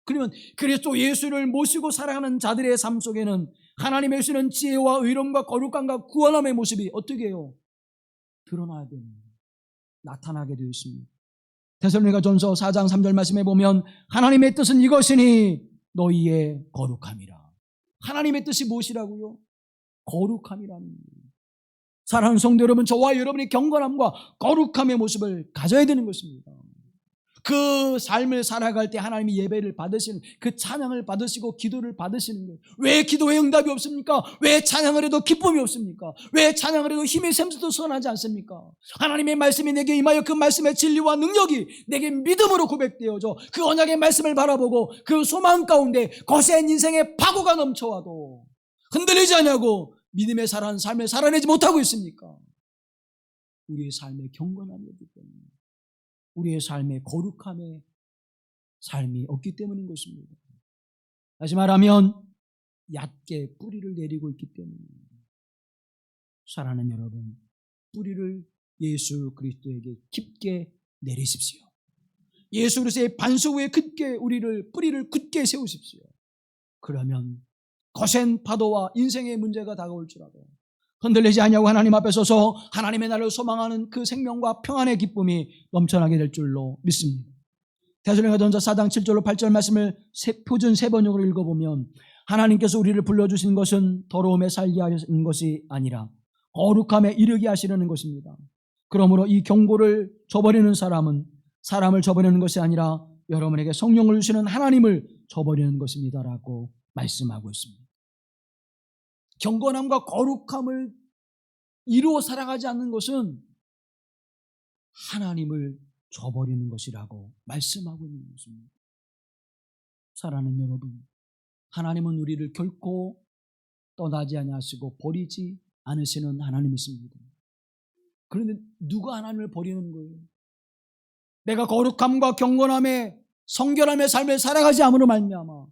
그러면 그리스도 예수를 모시고 살아가는 자들의 삶 속에는 하나님의 주시는 지혜와 의로움과 거룩함과 구원함의 모습이 어떻게 해요? 드러나야 됩니다. 나타나게 되어 있습니다. 데살로니가전서 4장 3절 말씀에 보면 하나님의 뜻은 이것이니 너희의 거룩함이라. 하나님의 뜻이 무엇이라고요? 거룩함이라는 거예요. 사랑하는 성도 여러분, 저와 여러분의 경건함과 거룩함의 모습을 가져야 되는 것입니다. 그 삶을 살아갈 때 하나님이 예배를 받으시는, 그 찬양을 받으시고 기도를 받으시는 거예요. 왜 기도에 응답이 없습니까? 왜 찬양을 해도 기쁨이 없습니까? 왜 찬양을 해도 힘이 샘서도 선하지 않습니까? 하나님의 말씀이 내게 임하여 그 말씀의 진리와 능력이 내게 믿음으로 고백되어져 그 언약의 말씀을 바라보고 그 소망 가운데 거센 인생의 파고가 넘쳐와도 흔들리지 않냐고 믿음의 살아는 삶을 살아내지 못하고 있습니까? 우리의 삶의 경건함이 없기 때문에, 우리의 삶의 거룩함의 삶이 없기 때문인 것입니다. 다시 말하면 얕게 뿌리를 내리고 있기 때문입니다. 사랑하는 여러분, 뿌리를 예수 그리스도에게 깊게 내리십시오. 예수 그리스도의 반석 위에 굳게 뿌리를 굳게 세우십시오. 그러면 거센 파도와 인생의 문제가 다가올지라도 흔들리지 않냐고 하나님 앞에 서서 하나님의 나라를 소망하는 그 생명과 평안의 기쁨이 넘쳐나게 될 줄로 믿습니다. 데살로니가전서 4장 7절로 8절 말씀을 표준 세번역으로 읽어보면 하나님께서 우리를 불러주신 것은 더러움에 살게 하시는 것이 아니라 거룩함에 이르게 하시려는 것입니다. 그러므로 이 경고를 저버리는 사람은 사람을 저버리는 것이 아니라 여러분에게 성령을 주시는 하나님을 저버리는 것입니다 라고 말씀하고 있습니다. 경건함과 거룩함을 이루어 살아가지 않는 것은 하나님을 저버리는 것이라고 말씀하고 있는 것입니다. 사랑하는 여러분, 하나님은 우리를 결코 떠나지 아니하시고 버리지 않으시는 하나님이십니다. 그런데 누가 하나님을 버리는 거예요? 내가 거룩함과 경건함에 성결함의 삶을 살아가지 않음으로 말미암아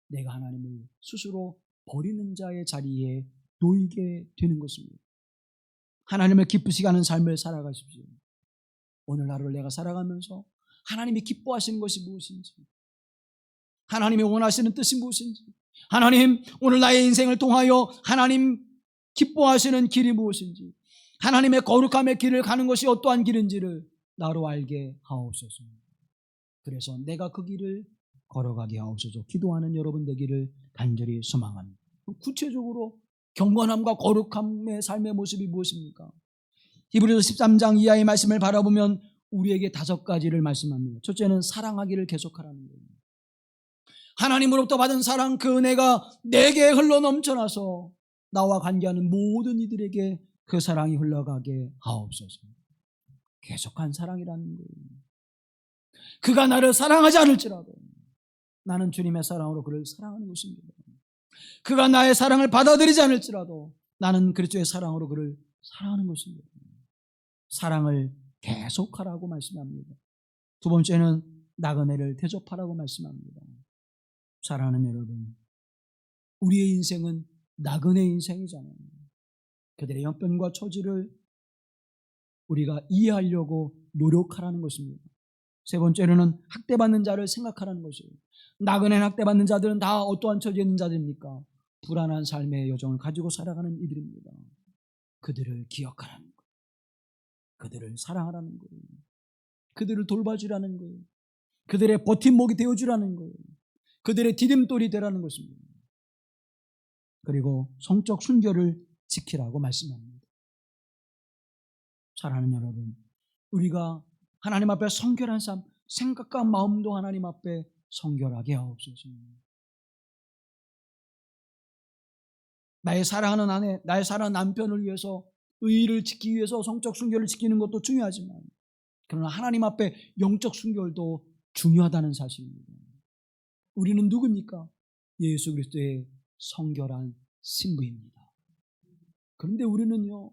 내가 하나님을 스스로 버리는 자의 자리에 놓이게 되는 것입니다. 하나님을 기쁘시게 하는 삶을 살아가십시오. 오늘 하루를 내가 살아가면서 하나님이 기뻐하시는 것이 무엇인지, 하나님이 원하시는 뜻이 무엇인지, 하나님 오늘 나의 인생을 통하여 하나님 기뻐하시는 길이 무엇인지, 하나님의 거룩함의 길을 가는 것이 어떠한 길인지를 나로 알게 하옵소서. 그래서 내가 그 길을 걸어가게 하옵소서. 기도하는 여러분 되기를 간절히 소망합니다. 구체적으로 경건함과 거룩함의 삶의 모습이 무엇입니까? 히브리서 13장 이하의 말씀을 바라보면 우리에게 5가지를 말씀합니다. 첫째는 사랑하기를 계속하라는 거예요. 하나님으로부터 받은 사랑, 그 은혜가 내게 흘러 넘쳐나서 나와 관계하는 모든 이들에게 그 사랑이 흘러가게 하옵소서. 계속한 사랑이라는 거예요. 그가 나를 사랑하지 않을지라도 나는 주님의 사랑으로 그를 사랑하는 것입니다. 그가 나의 사랑을 받아들이지 않을지라도 나는 그리스도의 사랑으로 그를 사랑하는 것입니다. 사랑을 계속하라고 말씀합니다. 두 번째는 나그네를 대접하라고 말씀합니다. 사랑하는 여러분, 우리의 인생은 나그네 인생이잖아요. 그들의 형편과 처지를 우리가 이해하려고 노력하라는 것입니다. 세 번째로는 학대받는 자를 생각하라는 것이에요. 나그네 학대받는 자들은 다 어떠한 처지에 있는 자들입니까? 불안한 삶의 여정을 가지고 살아가는 이들입니다. 그들을 기억하라는 거예요. 그들을 사랑하라는 거예요. 그들을 돌봐주라는 거예요. 그들의 버팀목이 되어주라는 거예요. 그들의 디딤돌이 되라는 것입니다. 그리고 성적 순결을 지키라고 말씀합니다. 사랑하는 여러분, 우리가 하나님 앞에 성결한 삶, 생각과 마음도 하나님 앞에 성결하게 하옵소서. 나의 사랑하는 아내, 나의 사랑하는 남편을 위해서 의의를 지키기 위해서 성적 순결을 지키는 것도 중요하지만, 그러나 하나님 앞에 영적 순결도 중요하다는 사실입니다. 우리는 누굽니까? 예수 그리스도의 성결한 신부입니다. 그런데 우리는요,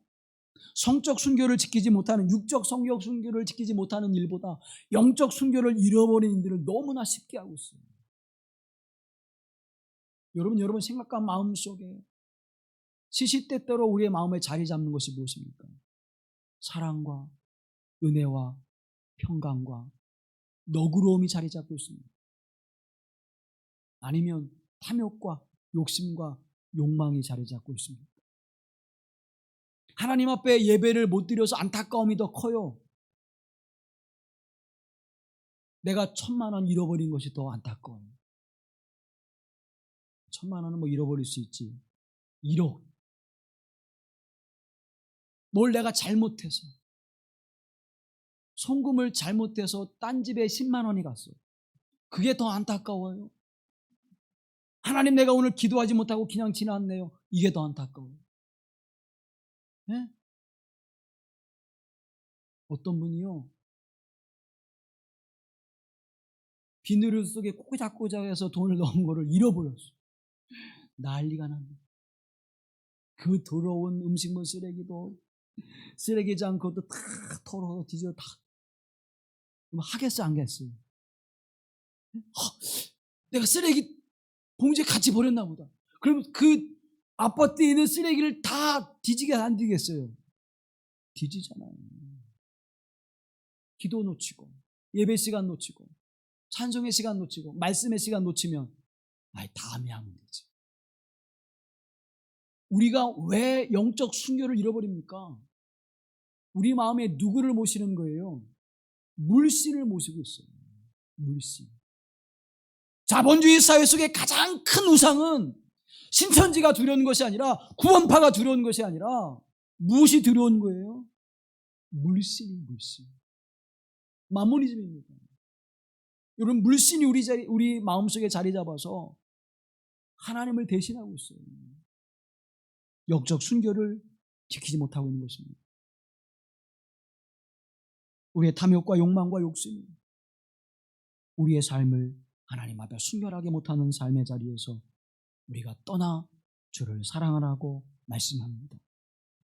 성적 순결을 지키지 못하는, 육적 성적 순결을 지키지 못하는 일보다 영적 순결을 잃어버린 일들을 너무나 쉽게 하고 있어요. 여러분 생각과 마음 속에 시시때때로 우리의 마음에 자리 잡는 것이 무엇입니까? 사랑과 은혜와 평강과 너그러움이 자리 잡고 있습니다. 아니면 탐욕과 욕심과 욕망이 자리 잡고 있습니까? 하나님 앞에 예배를 못 드려서 안타까움이 더 커요. 내가 1,000만 원 잃어버린 것이 더 안타까워요. 1,000만 원은 뭐 잃어버릴 수 있지. 1억. 뭘 내가 잘못해서, 송금을 잘못해서 딴 집에 10만 원이 갔어. 그게 더 안타까워요. 하나님, 내가 오늘 기도하지 못하고 그냥 지났네요. 이게 더 안타까워요. 네? 어떤 분이요, 비누를 속에 꼬작꼬작해서 돈을 넣은 거를 잃어버렸어. 난리가 납니다. 그 더러운 음식물 쓰레기도, 쓰레기장 그것도 다 털어서 뒤져 다. 하겠어, 안 하겠어요? 내가 쓰레기 봉지에 같이 버렸나 보다. 그러면 그 아파트에 있는 쓰레기를 다 뒤지게 안 뒤겠어요? 뒤지잖아요. 기도 놓치고, 예배 시간 놓치고, 찬송의 시간 놓치고, 말씀의 시간 놓치면 다음에 하면 되지. 우리가 왜 영적 순교를 잃어버립니까? 우리 마음에 누구를 모시는 거예요? 물신을 모시고 있어요. 물신. 자본주의 사회 속의 가장 큰 우상은 신천지가 두려운 것이 아니라, 구원파가 두려운 것이 아니라 무엇이 두려운 거예요? 물신이, 물신. 마모니즘입니다. 여러분, 물신이 우리 마음속에 자리 잡아서 하나님을 대신하고 있어요. 영적 순교를 지키지 못하고 있는 것입니다. 우리의 탐욕과 욕망과 욕심이 우리의 삶을 하나님 앞에 순결하게 못하는 삶의 자리에서 우리가 떠나 주를 사랑하라고 말씀합니다.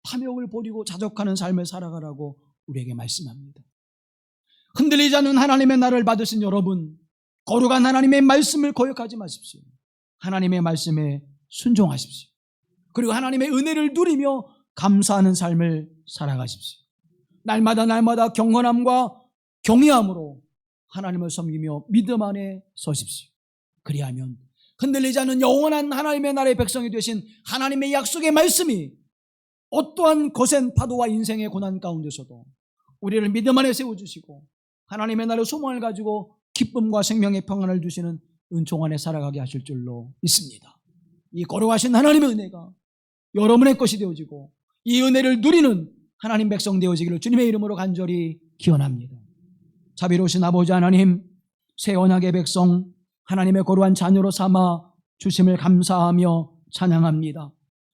탐욕을 버리고 자족하는 삶을 살아가라고 우리에게 말씀합니다. 흔들리지 않는 하나님의 나라를 받으신 여러분, 거룩한 하나님의 말씀을 거역하지 마십시오. 하나님의 말씀에 순종하십시오. 그리고 하나님의 은혜를 누리며 감사하는 삶을 살아가십시오. 날마다 경건함과 경외함으로 하나님을 섬기며 믿음 안에 서십시오. 그리하면 흔들리지 않는 영원한 하나님의 나라의 백성이 되신 하나님의 약속의 말씀이 어떠한 거센 파도와 인생의 고난 가운데서도 우리를 믿음 안에 세워주시고 하나님의 나라의 소망을 가지고 기쁨과 생명의 평안을 주시는 은총 안에 살아가게 하실 줄로 믿습니다. 이 거룩하신 하나님의 은혜가 여러분의 것이 되어지고 이 은혜를 누리는 하나님 백성 되어지기를 주님의 이름으로 간절히 기원합니다. 자비로우신 아버지 하나님, 새 언약의 백성 하나님의 거룩한 자녀로 삼아 주심을 감사하며 찬양합니다.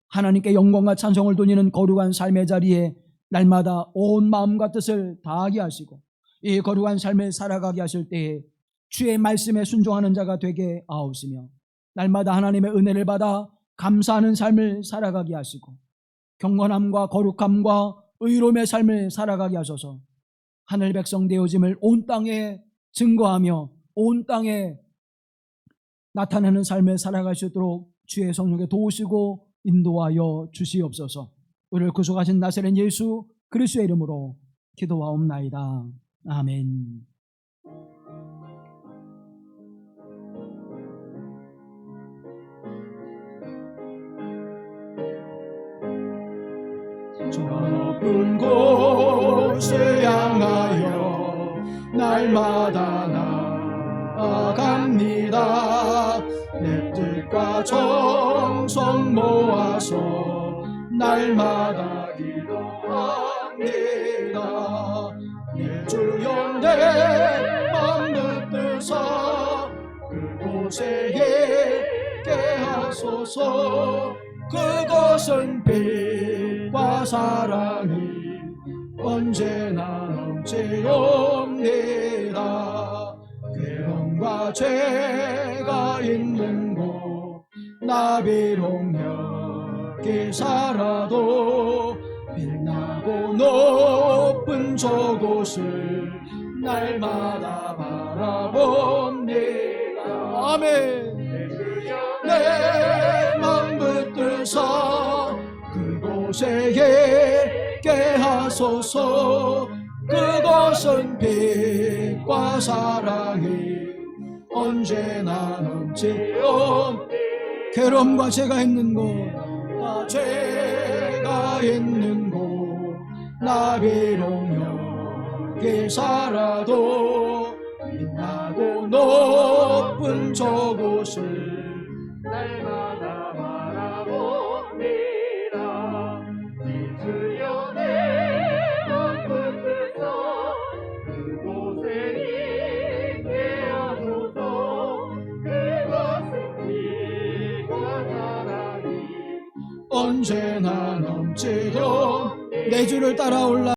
하나님께 영광과 찬송을 돌리는 거룩한 삶의 자리에 날마다 온 마음과 뜻을 다하게 하시고 이 거룩한 삶을 살아가게 하실 때에 주의 말씀에 순종하는 자가 되게 하옵시며 날마다 하나님의 은혜를 받아 감사하는 삶을 살아가게 하시고 경건함과 거룩함과 의로움의 삶을 살아가게 하소서. 하늘 백성 되어짐을 온 땅에 증거하며 온 땅에 나타나는 삶을 살아갈 수 있도록 주의 성령에 도우시고 인도하여 주시옵소서. 우리를 구속하신 나사렛 예수 그리스도의 이름으로 기도하옵나이다. 아멘. 저 높은 곳을 향하여 날마다 나아갑니다. 내 뜻과 정성 모아서 날마다 기도합니다. 내 주여 내 맘 붙드사 그곳에 있게 하소서. 그것은 빛과 사랑이 언제나 넘치옵니다. 괴로움과 죄가 있는 곳 나 비록 여기 살아도 빛나고 높은 저곳을 날마다 바라봅니다. 아멘. 내 맘 붙드사 그곳에 있게 하소서. 그것은 빛과 사랑이 언제나 넘치옵니다. 괴로움과 죄가 있는 곳, 죄가 있는 곳 나 비록 여기 살아도 빛나고 높은 저곳을 날마다 바라봅니다. 주여 내 맘 끝에서 그곳에 있게 하소서. 그것은 피와 사랑이 언제나 넘치옵니다. 내 주를 따라 올라